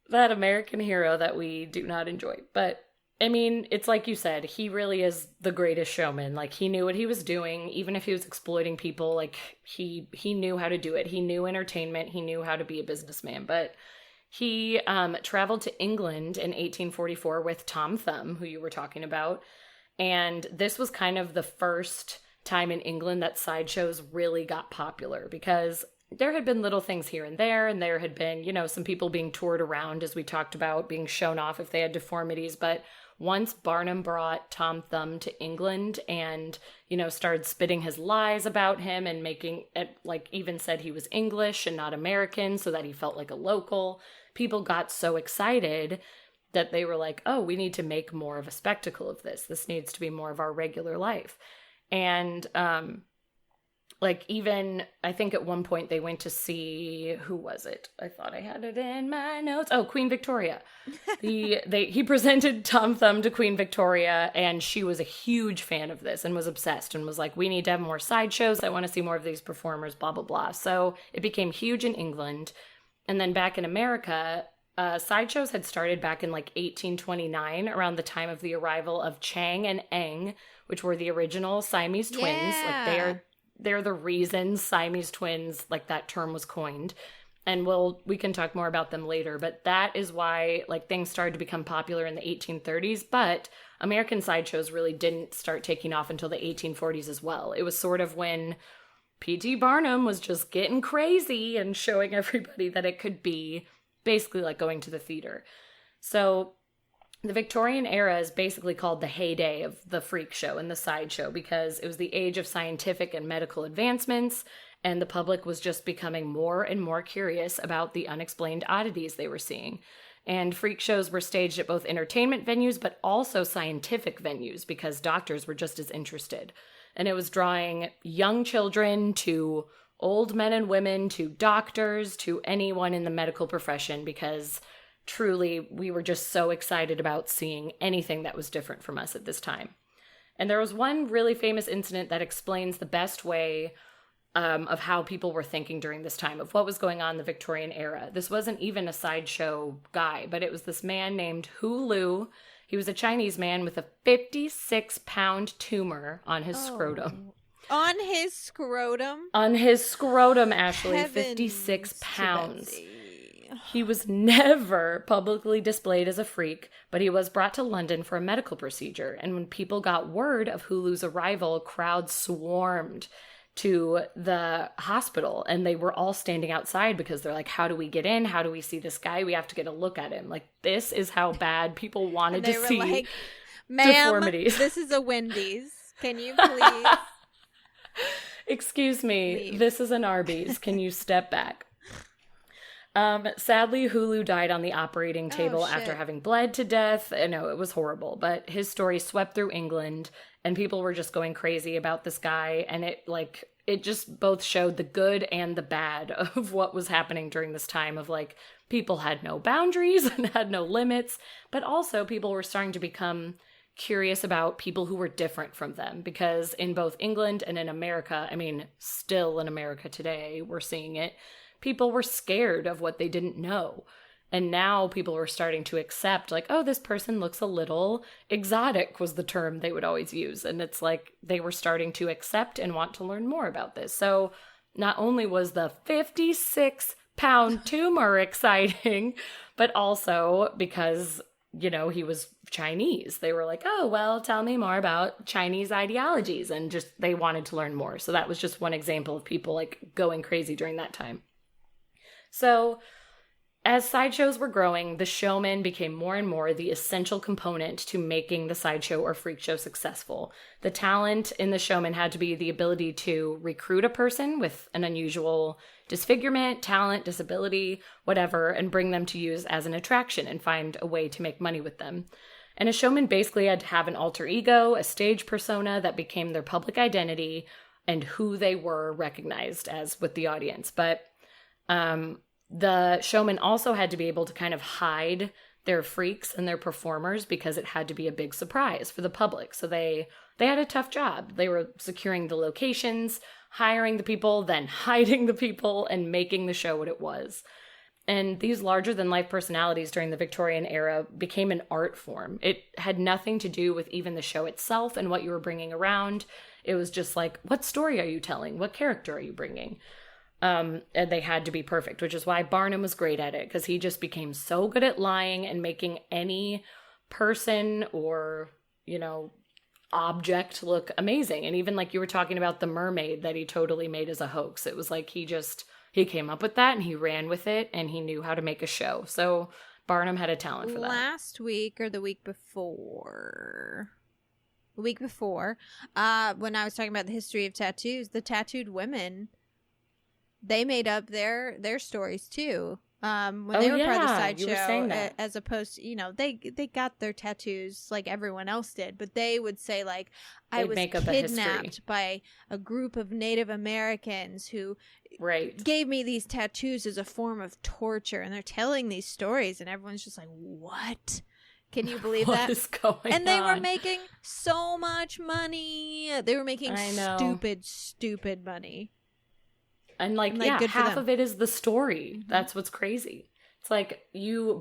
That American hero that we do not enjoy. But, I mean, it's like you said, he really is the greatest showman. Like, he knew what he was doing, even if he was exploiting people. Like, he knew how to do it. He knew entertainment. He knew how to be a businessman. But he traveled to England in 1844 with Tom Thumb, who you were talking about. And this was kind of the first time in England that sideshows really got popular, because there had been little things here and there had been, some people being toured around, as we talked about, being shown off if they had deformities. But once Barnum brought Tom Thumb to England and, started spitting his lies about him and making it, even said he was English and not American so that he felt like a local, people got so excited that they were like, oh, we need to make more of a spectacle of this. This needs to be more of our regular life. And, even, I think at one point they went to see, who was it? I thought I had it in my notes. Oh, Queen Victoria. He presented Tom Thumb to Queen Victoria, and she was a huge fan of this and was obsessed and was like, we need to have more sideshows. I want to see more of these performers, blah, blah, blah. So it became huge in England. And then back in America, sideshows had started back in 1829, around the time of the arrival of Chang and Eng, which were the original Siamese twins. Yeah. They're the reason Siamese twins, that term was coined. And we can talk more about them later, but that is why things started to become popular in the 1830s, but American sideshows really didn't start taking off until the 1840s as well. It was sort of when P.T. Barnum was just getting crazy and showing everybody that it could be basically like going to the theater. So the Victorian era is basically called the heyday of the freak show and the sideshow because it was the age of scientific and medical advancements, and the public was just becoming more and more curious about the unexplained oddities they were seeing. And freak shows were staged at both entertainment venues, but also scientific venues because doctors were just as interested. And it was drawing young children to old men and women to doctors to anyone in the medical profession because truly, we were just so excited about seeing anything that was different from us at this time. And there was one really famous incident that explains the best way of how people were thinking during this time, of what was going on in the Victorian era. This wasn't even a sideshow guy, but it was this man named Hu Lu. He was a Chinese man with a 56-pound tumor on his scrotum. On his scrotum? On his scrotum, Ashley. Heavens 56 pounds. to Betsy. He was never publicly displayed as a freak, but he was brought to London for a medical procedure. And when people got word of Hulu's arrival, crowds swarmed to the hospital. And they were all standing outside because they're like, how do we get in? How do we see this guy? We have to get a look at him. This is how bad people wanted to see Ma'am, deformities. This is a Wendy's. Can you please? Excuse me, leave? This is an Arby's. Can you step back? Sadly, Hulu died on the operating table after having bled to death. I know, it was horrible, but his story swept through England and people were just going crazy about this guy. And it just both showed the good and the bad of what was happening during this time of people had no boundaries and had no limits, but also people were starting to become curious about people who were different from them because in both England and in America, still in America today, we're seeing it. People were scared of what they didn't know. And now people were starting to accept, oh, this person looks a little exotic was the term they would always use. And it's they were starting to accept and want to learn more about this. So not only was the 56-pound tumor exciting, but also because, he was Chinese. They were like, oh, well, tell me more about Chinese ideologies. And just they wanted to learn more. So that was just one example of people going crazy during that time. So as sideshows were growing, the showman became more and more the essential component to making the sideshow or freak show successful. The talent in the showman had to be the ability to recruit a person with an unusual disfigurement, talent, disability, whatever, and bring them to use as an attraction and find a way to make money with them. And a showman basically had to have an alter ego, a stage persona that became their public identity and who they were recognized as with the audience. But the showman also had to be able to kind of hide their freaks and their performers because it had to be a big surprise for the public. So they had a tough job. They were securing the locations, hiring the people, then hiding the people, and making the show what it was. And these larger-than-life personalities during the Victorian era became an art form. It had nothing to do with even the show itself and what you were bringing around. It was just what story are you telling? What character are you bringing? And they had to be perfect, which is why Barnum was great at it, because he just became so good at lying and making any person or, object look amazing. And even you were talking about the mermaid that he totally made as a hoax. It was he came up with that and he ran with it and he knew how to make a show. So Barnum had a talent for that. Last week or the week before, when I was talking about the history of tattoos, the tattooed women, they made up their stories too. When they were part of the Sideshow, as opposed to, they got their tattoos like everyone else did, but they would say like, I was kidnapped by a group of Native Americans who gave me these tattoos as a form of torture, and they're telling these stories, and everyone's just like, what? Can you believe that? What is going on? And they were making so much money. They were making stupid money. And half of it is the story. That's what's crazy. It's like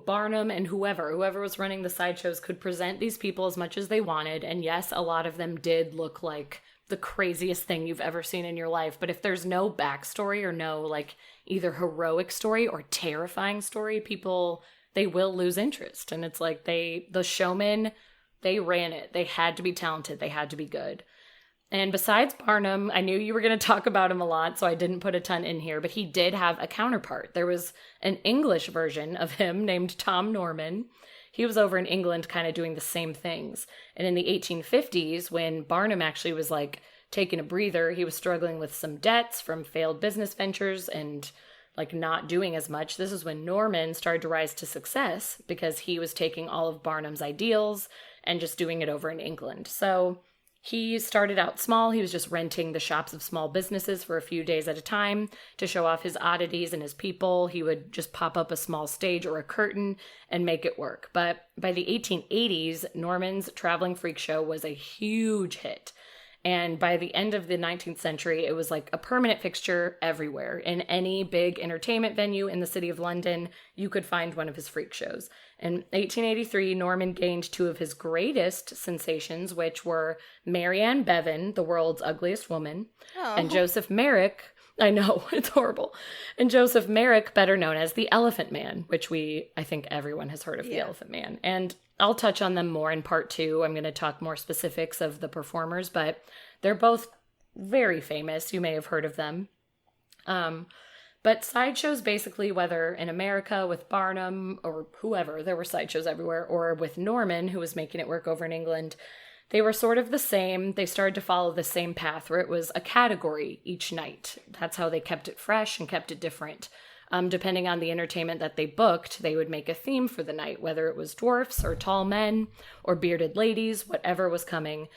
Barnum and whoever was running the sideshows could present these people as much as they wanted. And yes, a lot of them did look like the craziest thing you've ever seen in your life. But if there's no backstory or no like either heroic story or terrifying story, people, they will lose interest. And it's like the showmen, they ran it. They had to be talented. They had to be good. And besides Barnum, I knew you were going to talk about him a lot, so I didn't put a ton in here, but he did have a counterpart. There was an English version of him named Tom Norman. He was over in England kind of doing the same things. And in the 1850s, when Barnum actually was like taking a breather, he was struggling with some debts from failed business ventures and like not doing as much. This is when Norman started to rise to success because he was taking all of Barnum's ideals and just doing it over in England. So he started out small. He was just renting the shops of small businesses for a few days at a time to show off his oddities and his people. He would just pop up a small stage or a curtain and make it work. But by the 1880s, Norman's traveling freak show was a huge hit. And by the end of the 19th century, it was like a permanent fixture everywhere. In any big entertainment venue in the city of London, you could find one of his freak shows. In 1883, Norman gained two of his greatest sensations, which were Marianne Bevan, the world's ugliest woman, and Joseph Merrick. I know, it's horrible. And Joseph Merrick, better known as the Elephant Man, which I think everyone has heard of the Elephant Man. And I'll touch on them more in part 2. I'm going to talk more specifics of the performers, but they're both very famous. You may have heard of them. But sideshows, basically, whether in America with Barnum or whoever, there were sideshows everywhere, or with Norman, who was making it work over in England, they were sort of the same. They started to follow the same path where it was a category each night. That's how they kept it fresh and kept it different. Depending on the entertainment that they booked, they would make a theme for the night, whether it was dwarfs or tall men or bearded ladies, whatever was coming.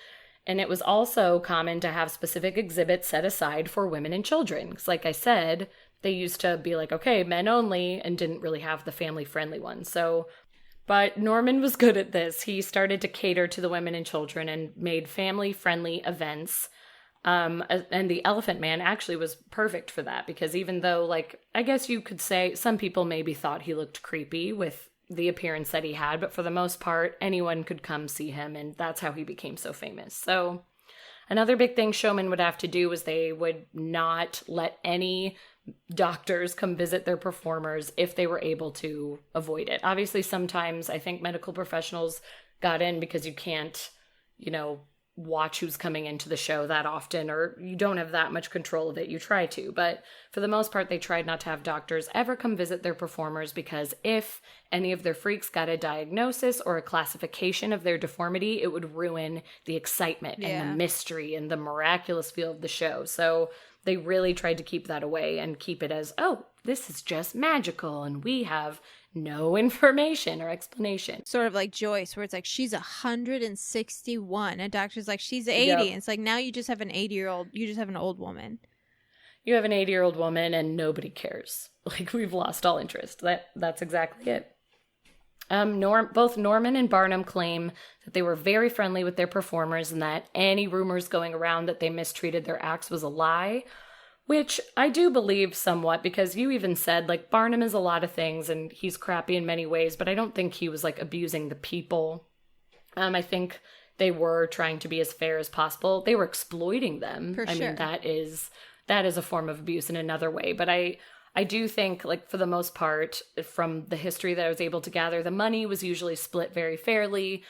And it was also common to have specific exhibits set aside for women and children. Because like I said, they used to be like, okay, men only, and didn't really have the family-friendly ones. But Norman was good at this. He started to cater to the women and children and made family-friendly events. And the Elephant Man actually was perfect for that because even though, like, I guess you could say some people maybe thought he looked creepy with the appearance that he had, but for the most part, anyone could come see him, and that's how he became so famous. So another big thing showmen would have to do was they would not let any doctors come visit their performers if they were able to avoid it. Obviously, sometimes I think medical professionals got in because you can't, watch who's coming into the show that often, or you don't have that much control of it. You try to, but for the most part, they tried not to have doctors ever come visit their performers because if any of their freaks got a diagnosis or a classification of their deformity, it would ruin the excitement and the mystery and the miraculous feel of the show. So they really tried to keep that away and keep it as, oh, this is just magical and we have no information or explanation. Sort of like Joyce, where it's like, she's 161 and doctor's like, she's 80. Yep. And it's like, now you just have an 80-year-old, you just have an old woman. You have an 80-year-old woman and nobody cares. Like, we've lost all interest. That's exactly it. Both Norman and Barnum claim that they were very friendly with their performers and that any rumors going around that they mistreated their acts was a lie, which I do believe somewhat because you even said, like, Barnum is a lot of things and he's crappy in many ways, but I don't think he was, like, abusing the people. I think they were trying to be as fair as possible. They were exploiting them. For sure. I mean, that is a form of abuse in another way, but I do think, like, for the most part, from the history that I was able to gather, the money was usually split very fairly,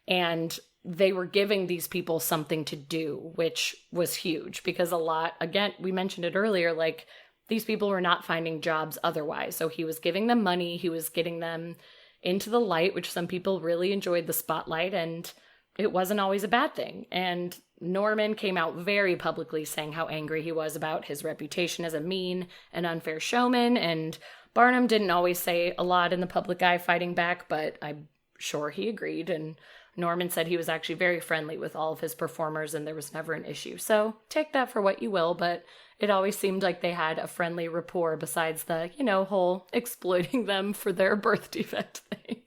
and they were giving these people something to do, which was huge, because again, we mentioned it earlier, like, these people were not finding jobs otherwise. So he was giving them money, he was getting them, into the light, which some people really enjoyed the spotlight, and it wasn't always a bad thing. And Norman came out very publicly saying how angry he was about his reputation as a mean and unfair showman, and Barnum didn't always say a lot in the public eye fighting back, but I'm sure he agreed, and Norman said he was actually very friendly with all of his performers and there was never an issue. So take that for what you will, but it always seemed like they had a friendly rapport besides the, whole exploiting them for their birth defect thing.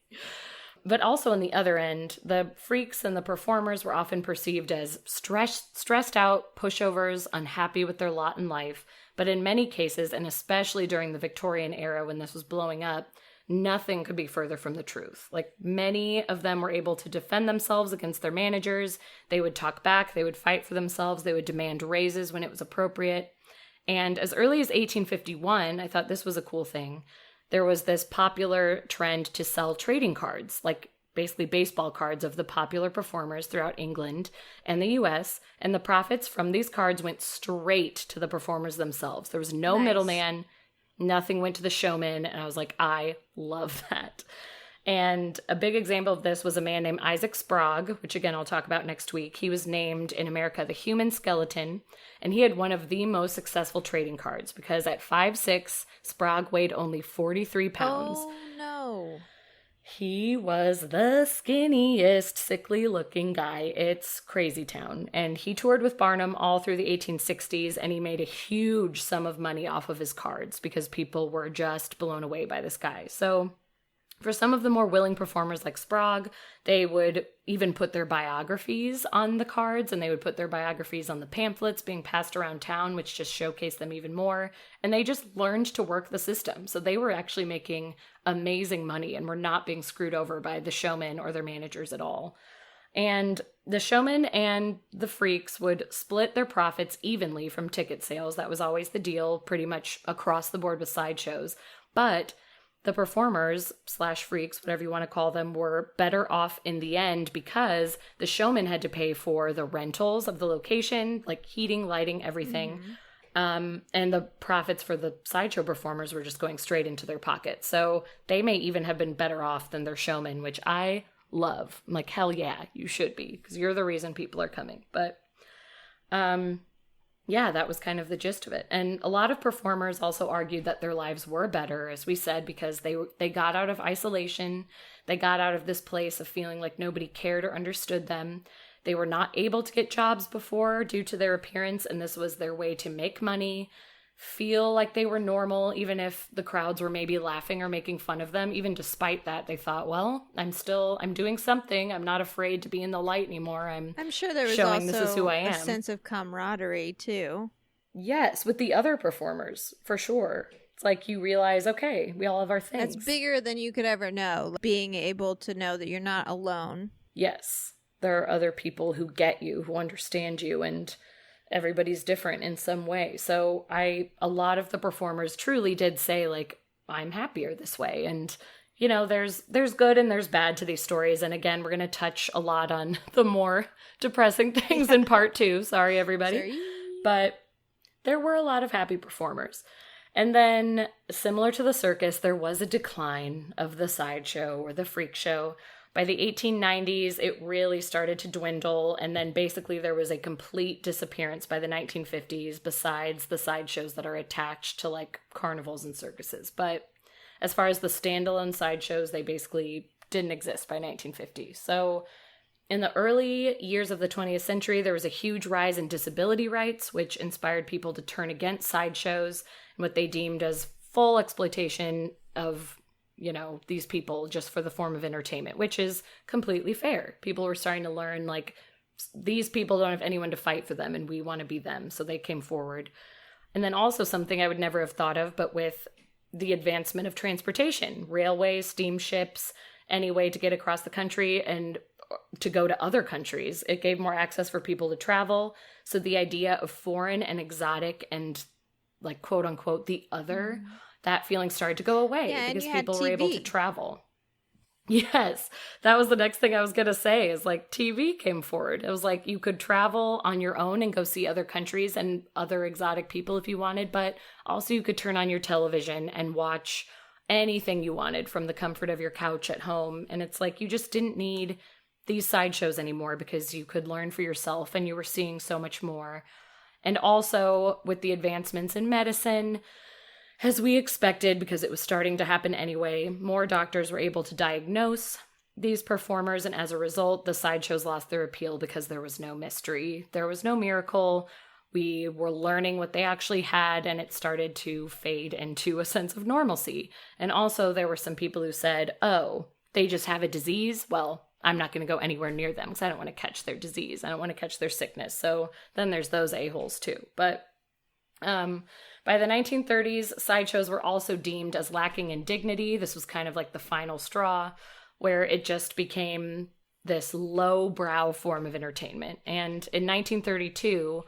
But also on the other end, the freaks and the performers were often perceived as stressed out pushovers, unhappy with their lot in life. But in many cases, and especially during the Victorian era when this was blowing up, nothing could be further from the truth. Like, many of them were able to defend themselves against their managers. They would talk back. They would fight for themselves. They would demand raises when it was appropriate. And as early as 1851, I thought this was a cool thing. There was this popular trend to sell trading cards, like basically baseball cards of the popular performers throughout England and the US, and the profits from these cards went straight to the performers themselves. There was no middleman, nothing went to the showman, and I was like, I love that. And a big example of this was a man named Isaac Sprague, which again I'll talk about next week. He was named in America the human skeleton, and he had one of the most successful trading cards because at 5'6", Sprague weighed only 43 pounds. Oh, no. He was the skinniest, sickly-looking guy. It's crazy town. And he toured with Barnum all through the 1860s, and he made a huge sum of money off of his cards because people were just blown away by this guy. So for some of the more willing performers like Sprague, they would even put their biographies on the cards, and they would put their biographies on the pamphlets being passed around town, which just showcased them even more. And they just learned to work the system. So they were actually making amazing money and were not being screwed over by the showmen or their managers at all. And the showmen and the freaks would split their profits evenly from ticket sales. That was always the deal, pretty much across the board with sideshows. But the performers / freaks, whatever you want to call them, were better off in the end because the showman had to pay for the rentals of the location, like heating, lighting, everything. And the profits for the sideshow performers were just going straight into their pocket. So they may even have been better off than their showman, which I love. I'm like, hell yeah, you should be, because you're the reason people are coming. But yeah, that was kind of the gist of it. And a lot of performers also argued that their lives were better, as we said, because they got out of isolation. They got out of this place of feeling like nobody cared or understood them. They were not able to get jobs before due to their appearance, and this was their way to make money, feel like they were normal, even if the crowds were maybe laughing or making fun of them. Even despite that, they thought, well, I'm doing something. I'm not afraid to be in the light anymore. I'm sure there was showing also this is who I am. A sense of camaraderie, too. Yes, with the other performers, for sure. It's like you realize, okay, we all have our things. That's bigger than you could ever know, being able to know that you're not alone. Yes. There are other people who get you, who understand you, and everybody's different in some way. So a lot of the performers truly did say, like, I'm happier this way. And, there's good and there's bad to these stories. And again, we're going to touch a lot on the more depressing things in part 2. Sorry, everybody. Sorry. But there were a lot of happy performers. And then, similar to the circus, there was a decline of the sideshow or the freak show. By the 1890s, it really started to dwindle, and then basically there was a complete disappearance by the 1950s, besides the sideshows that are attached to, like, carnivals and circuses. But as far as the standalone sideshows, they basically didn't exist by 1950. So in the early years of the 20th century, there was a huge rise in disability rights, which inspired people to turn against sideshows and what they deemed as full exploitation of these people just for the form of entertainment, which is completely fair. People were starting to learn, like, these people don't have anyone to fight for them and we want to be them. So they came forward. And then also something I would never have thought of, but with the advancement of transportation, railways, steamships, any way to get across the country and to go to other countries, it gave more access for people to travel. So the idea of foreign and exotic and, like, quote unquote, the other, that feeling started to go away because people were able to travel. Yes, that was the next thing I was going to say is, like, TV came forward. It was like you could travel on your own and go see other countries and other exotic people if you wanted, but also you could turn on your television and watch anything you wanted from the comfort of your couch at home. And it's like you just didn't need these sideshows anymore because you could learn for yourself and you were seeing so much more. And also with the advancements in medicine, as we expected, because it was starting to happen anyway, more doctors were able to diagnose these performers, and as a result, the sideshows lost their appeal because there was no mystery. There was no miracle. We were learning what they actually had, and it started to fade into a sense of normalcy. And also, there were some people who said, oh, they just have a disease? Well, I'm not going to go anywhere near them because I don't want to catch their disease. I don't want to catch their sickness. So then there's those a-holes too. But by the 1930s, sideshows were also deemed as lacking in dignity. This was kind of like the final straw, where it just became this low-brow form of entertainment. And in 1932,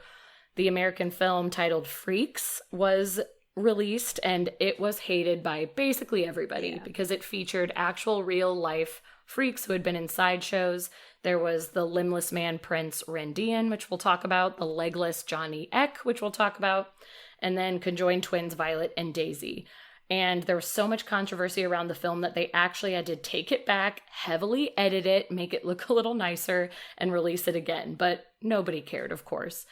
the American film titled Freaks was released, and it was hated by basically everybody because it featured actual real-life freaks who had been in sideshows. There was the limbless man Prince Randian, which we'll talk about, the legless Johnny Eck, which we'll talk about, and then conjoined twins Violet and Daisy. And there was so much controversy around the film that they actually had to take it back, heavily edit it, make it look a little nicer, and release it again. But nobody cared, of course.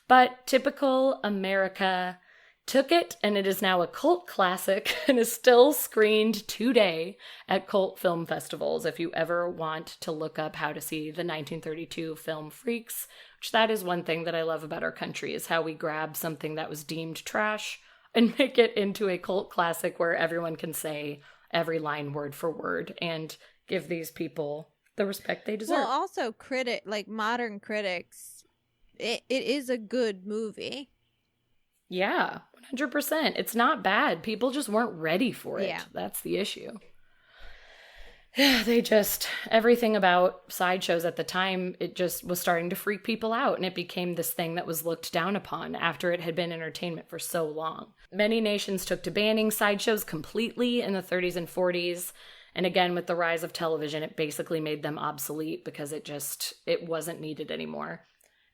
But typical America took it, and it is now a cult classic and is still screened today at cult film festivals. If you ever want to look up how to see the 1932 film Freaks, which that is one thing that I love about our country, is how we grab something that was deemed trash and make it into a cult classic where everyone can say every line word for word and give these people the respect they deserve. Well, also modern critics, it is a good movie. Yeah, 100%. It's not bad. People just weren't ready for it. Yeah. That's the issue. Everything about sideshows at the time, it just was starting to freak people out, and it became this thing that was looked down upon after it had been entertainment for so long. Many nations took to banning sideshows completely in the 30s and 40s, and again, with the rise of television, it basically made them obsolete because it wasn't needed anymore.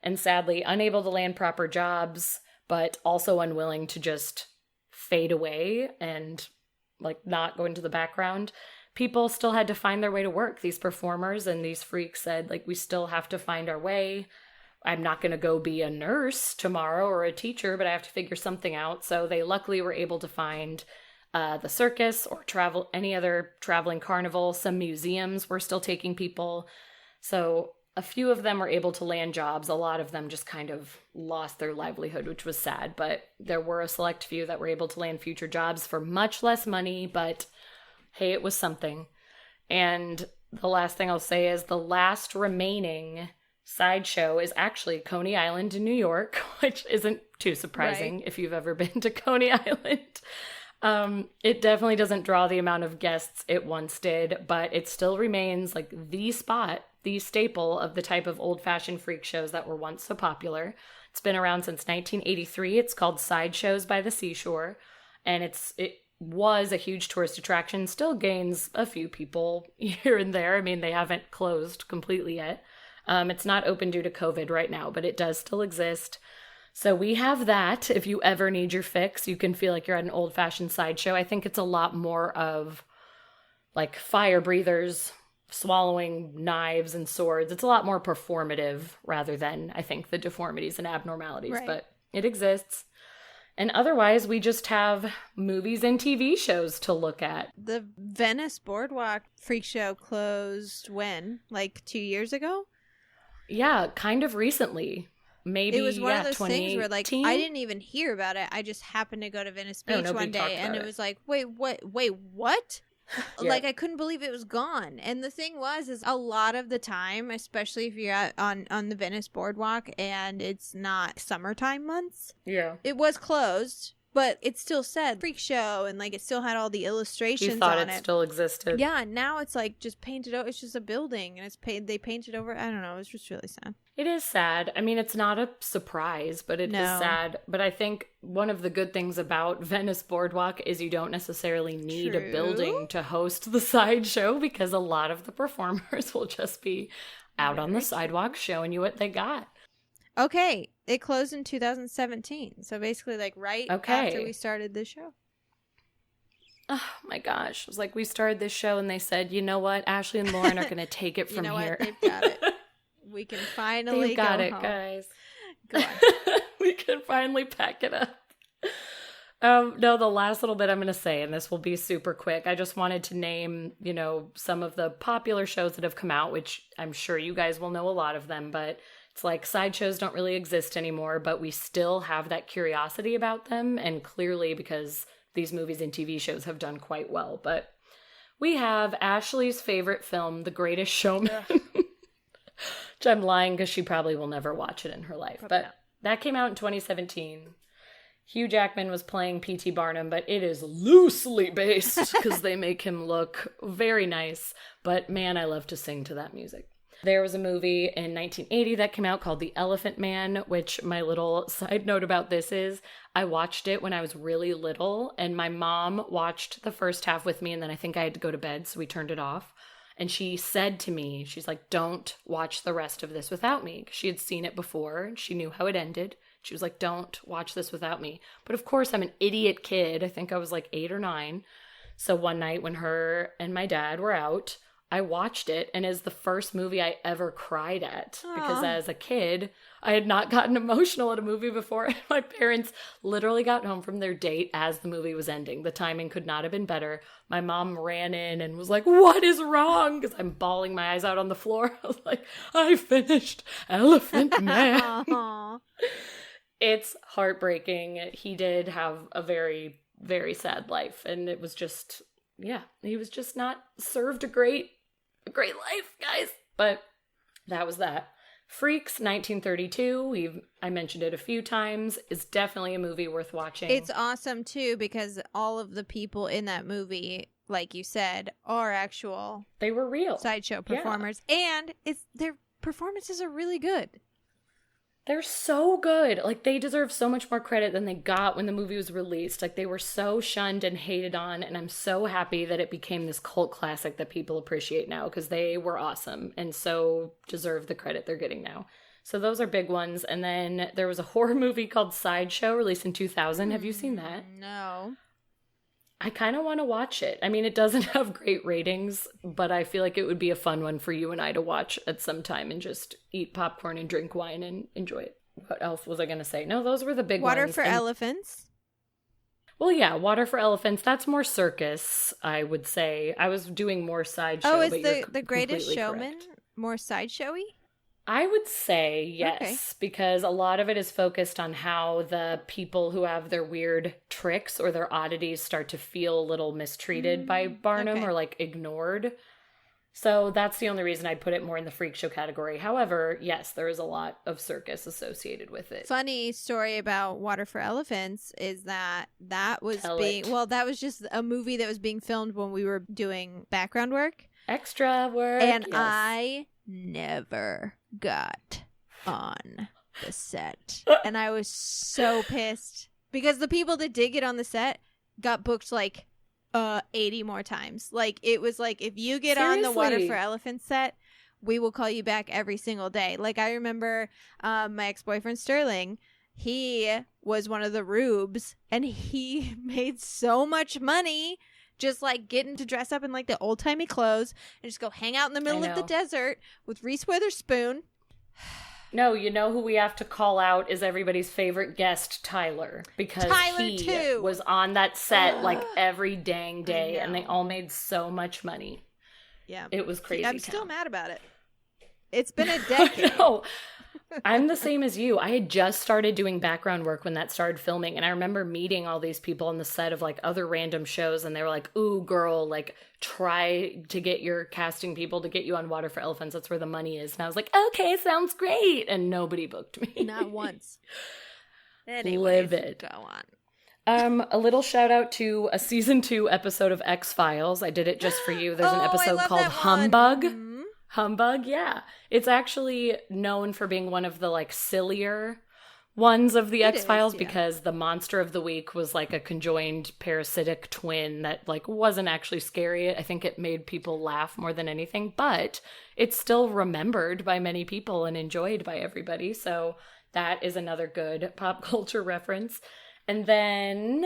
And sadly, unable to land proper jobs, but also unwilling to just fade away and not go into the background, people still had to find their way to work. These performers and these freaks said, we still have to find our way. I'm not going to go be a nurse tomorrow or a teacher, but I have to figure something out. So they luckily were able to find the circus or any other traveling carnival. Some museums were still taking people. So a few of them were able to land jobs. A lot of them just kind of lost their livelihood, which was sad. But there were a select few that were able to land future jobs for much less money, but hey, it was something. And the last thing I'll say is the last remaining sideshow is actually Coney Island in New York, which isn't too surprising if you've ever been to Coney Island. It definitely doesn't draw the amount of guests it once did, but it still remains the spot, the staple of the type of old-fashioned freak shows that were once so popular. It's been around since 1983. It's called Sideshows by the Seashore, and it was a huge tourist attraction, still gains a few people here and there. I mean, they haven't closed completely yet. It's not open due to COVID right now, but it does still exist. So we have that. If you ever need your fix, you can feel like you're at an old-fashioned sideshow. I think it's a lot more of fire breathers swallowing knives and swords. It's a lot more performative rather than, I think, the deformities and abnormalities, but it exists. And otherwise, we just have movies and TV shows to look at. The Venice Boardwalk freak show closed when? 2 years ago? Yeah, kind of recently. Maybe, it was one of those things where I didn't even hear about it. I just happened to go to Venice Beach one day, and it was wait, what? Yeah. I couldn't believe it was gone. And the thing is a lot of the time, especially if you're on the Venice Boardwalk and it's not summertime months, it was closed, but it still said freak show, and it still had all the illustrations on it. You thought it still existed. Yeah, and now it's just painted over. It's just a building, and they painted over. I don't know. It's just really sad. It is sad. I mean, it's not a surprise, but it is sad. But I think one of the good things about Venice Boardwalk is you don't necessarily need a building to host the sideshow, because a lot of the performers will just be out on the sidewalk showing you what they got. Okay, it closed in 2017. So basically, right after we started the show. Oh my gosh. It was like we started this show and they said, you know what? Ashley and Lauren are going to take it from here. What? They've got it. We can finally They've got go it, home. guys. Go on. We can finally pack it up. No, the last little bit I'm going to say, and this will be super quick. I just wanted to name, some of the popular shows that have come out, which I'm sure you guys will know a lot of them, but it's like sideshows don't really exist anymore, but we still have that curiosity about them, and clearly because these movies and TV shows have done quite well. But we have Ashley's favorite film, The Greatest Showman, which I'm lying because she probably will never watch it in her life. Probably but not. That came out in 2017. Hugh Jackman was playing P.T. Barnum, but it is loosely based because they make him look very nice. But man, I love to sing to that music. There was a movie in 1980 that came out called The Elephant Man, which my little side note about this is I watched it when I was really little, and my mom watched the first half with me, and then I think I had to go to bed, so we turned it off. And she said to me, she's like, don't watch the rest of this without me. She had seen it before, and she knew how it ended. She was like, don't watch this without me. But of course, I'm an idiot kid. I think I was like 8 or 9. So one night when her and my dad were out, I watched it, and it's the first movie I ever cried at. Aww. Because as a kid, I had not gotten emotional at a movie before. And my parents literally got home from their date as the movie was ending. The timing could not have been better. My mom ran in and was like, what is wrong? Because I'm bawling my eyes out on the floor. I was like, I finished Elephant Man. It's heartbreaking. He did have a very, very sad life. And it was just, he was just not served a great life, guys. But that was that. Freaks, 1932. I mentioned it a few times. Is definitely a movie worth watching. It's awesome, too, because all of the people in that movie, like you said, are actual... They were real. Sideshow performers. Yeah. And their performances are really good. They're so good. Like, they deserve so much more credit than they got when the movie was released. Like, they were so shunned and hated on, and I'm so happy that it became this cult classic that people appreciate now, because they were awesome and so deserve the credit they're getting now. So those are big ones. And then there was a horror movie called Sideshow, released in 2000. Have you seen that? No. I kind of want to watch it. I mean, it doesn't have great ratings, but I feel like it would be a fun one for you and I to watch at some time and just eat popcorn and drink wine and enjoy it. What else was I going to say? No, those were the big ones. Water for Elephants? Well, yeah, Water for Elephants. That's more circus, I would say. I was doing more sideshow. Oh, is but the Greatest completely Showman correct. more sideshowy? I would say yes, Okay. because a lot of it is focused on how the people who have their weird tricks or their oddities start to feel a little mistreated by Barnum okay. or like ignored. So that's the only reason I'd put it more in the freak show category. However, yes, there is a lot of circus associated with it. Funny story about Water for Elephants is that was that was just a movie that was being filmed when we were doing background work. Extra work. And yes. I never got on the set. And I was so pissed because the people that did get on the set got booked like 80 more times. Like, it was like, if you get on the Water for Elephants set, we will call you back every single day. Like, I remember my ex-boyfriend Sterling, he was one of the rubes, and he made so much money just like getting to dress up in like the old-timey clothes and just go hang out in the middle of the desert with Reese Witherspoon. No, you know who we have to call out is everybody's favorite guest, Tyler. Because he was on that set like every dang day, and they all made so much money. Yeah. It was crazy. I'm still mad about it. It's been a decade. No, I'm the same as you. I had just started doing background work when that started filming, and I remember meeting all these people on the set of like other random shows, and they were like, ooh, girl, like try to get your casting people to get you on Water for Elephants. That's where the money is. And I was like, okay, sounds great. And nobody booked me. Not once. Anyways, livid. Go on. A little shout out to a season 2 episode of X-Files. I did it just for you. There's an episode called Humbug. Humbug, yeah. It's actually known for being one of the like sillier ones of the X-Files because the monster of the week was like a conjoined parasitic twin that like wasn't actually scary. I think it made people laugh more than anything, but it's still remembered by many people and enjoyed by everybody. So that is another good pop culture reference. And then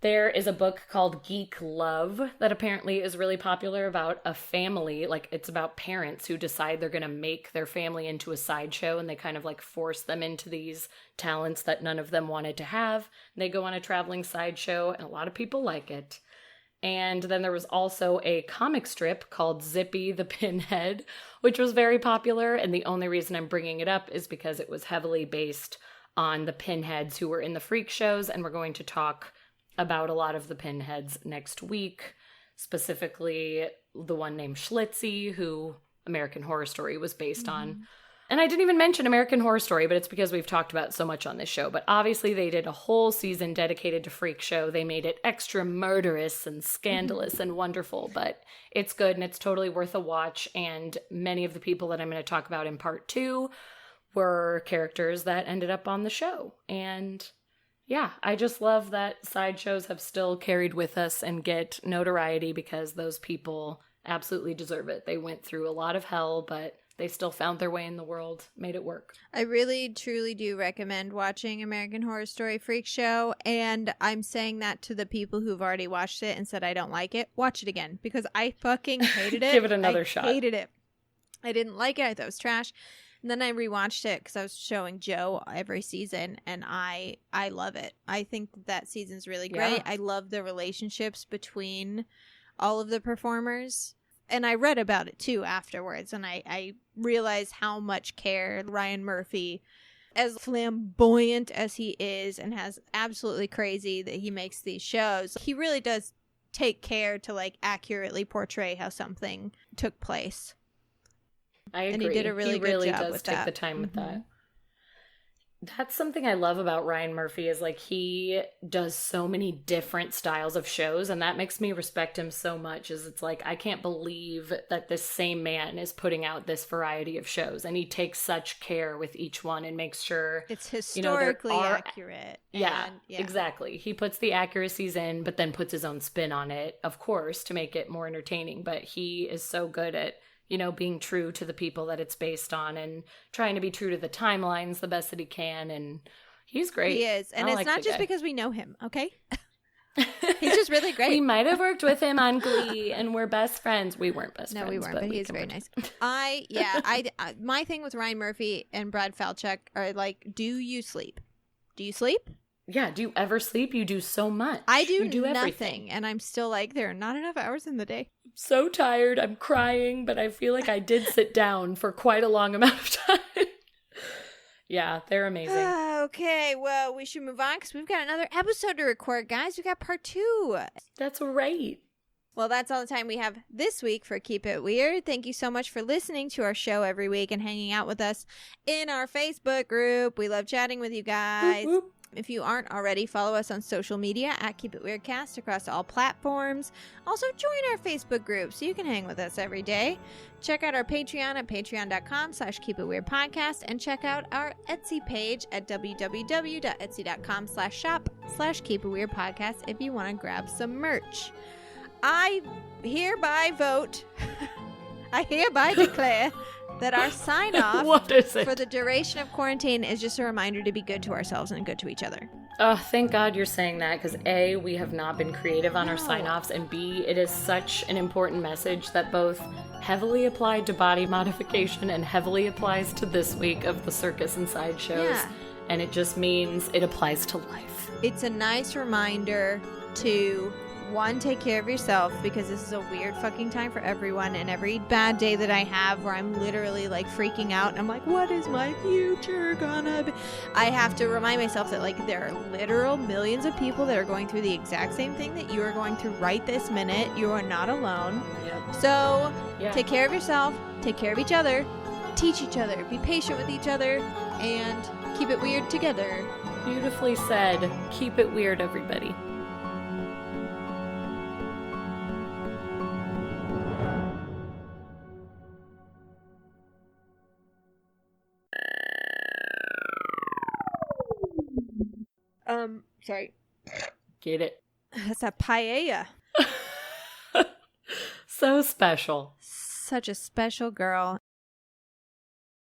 There is a book called Geek Love that apparently is really popular about a family. Like, it's about parents who decide they're going to make their family into a sideshow, and they kind of like force them into these talents that none of them wanted to have. And they go on a traveling sideshow, and a lot of people like it. And then there was also a comic strip called Zippy the Pinhead, which was very popular. And the only reason I'm bringing it up is because it was heavily based on the pinheads who were in the freak shows. And we're going to talk about a lot of the pinheads next week, specifically the one named Schlitzie, who American Horror Story was based on. And I didn't even mention American Horror Story, but it's because we've talked about it so much on this show. But obviously they did a whole season dedicated to Freak Show. They made it extra murderous and scandalous and wonderful, but it's good and it's totally worth a watch. And many of the people that I'm going to talk about in part 2 were characters that ended up on the show. And yeah, I just love that sideshows have still carried with us and get notoriety because those people absolutely deserve it. They went through a lot of hell, but they still found their way in the world, made it work. I really, truly do recommend watching American Horror Story Freak Show, and I'm saying that to the people who've already watched it and said I don't like it. Watch it again, because I fucking hated it. Give it another shot. I hated it. I didn't like it. I thought it was trash. And then I rewatched it because I was showing Joe every season, and I love it. I think that season's really great. Yeah. I love the relationships between all of the performers. And I read about it, too, afterwards. And I realized how much care Ryan Murphy, as flamboyant as he is and has absolutely crazy that he makes these shows, he really does take care to, like, accurately portray how something took place. I agree. And he did a really good job does with take that. the time with that. That's something I love about Ryan Murphy is like he does so many different styles of shows, and that makes me respect him so much. Is it's like I can't believe that this same man is putting out this variety of shows, and he takes such care with each one and makes sure it's historically accurate. Yeah, exactly. He puts the accuracies in, but then puts his own spin on it, of course, to make it more entertaining. But he is so good at being true to the people that it's based on and trying to be true to the timelines the best that he can. And he's great. He is. And it's not just guy. because we know him, okay? He's just really great. We might have worked with him on Glee and we're best friends. We weren't best friends. No, we weren't, but he's very nice. My thing with Ryan Murphy and Brad Falchuk are like, do you sleep? Do you sleep? Yeah. Do you ever sleep? You do so much. I do nothing. Everything. And I'm still like, there are not enough hours in the day. So tired. I'm crying, but I feel like I did sit down for quite a long amount of time. Yeah, they're amazing. Okay, well, we should move on because we've got another episode to record, guys. We got part 2. That's right. Well, that's all the time we have this week for Keep It Weird. Thank you so much for listening to our show every week and hanging out with us in our Facebook group. We love chatting with you guys. Whoop, whoop. If you aren't already, follow us on social media at Keep It Weirdcast across all platforms. Also, join our Facebook group so you can hang with us every day. Check out our Patreon at patreon.com/keepitweirdpodcast and check out our Etsy page at www.etsy.com/shop/keepitweirdpodcast if you want to grab some merch. I hereby vote, I hereby declare that our sign-off What is it? for the duration of quarantine is just a reminder to be good to ourselves and good to each other. Oh, thank God you're saying that, because A, we have not been creative on our sign-offs, and B, it is such an important message that both heavily applied to body modification and heavily applies to this week of the circus and sideshows. Yeah. And it just means it applies to life. It's a nice reminder to, one, take care of yourself, because this is a weird fucking time for everyone, and every bad day that I have where I'm literally like freaking out and I'm like, what is my future gonna be? I have to remind myself that like there are literal millions of people that are going through the exact same thing that you are going through right this minute. You are not alone. Yep. So Yeah. take care of yourself, take care of each other, teach each other, be patient with each other, and keep it weird together. Beautifully said. Keep it weird, everybody. Sorry. Get it? That's a paella. So special. Such a special girl.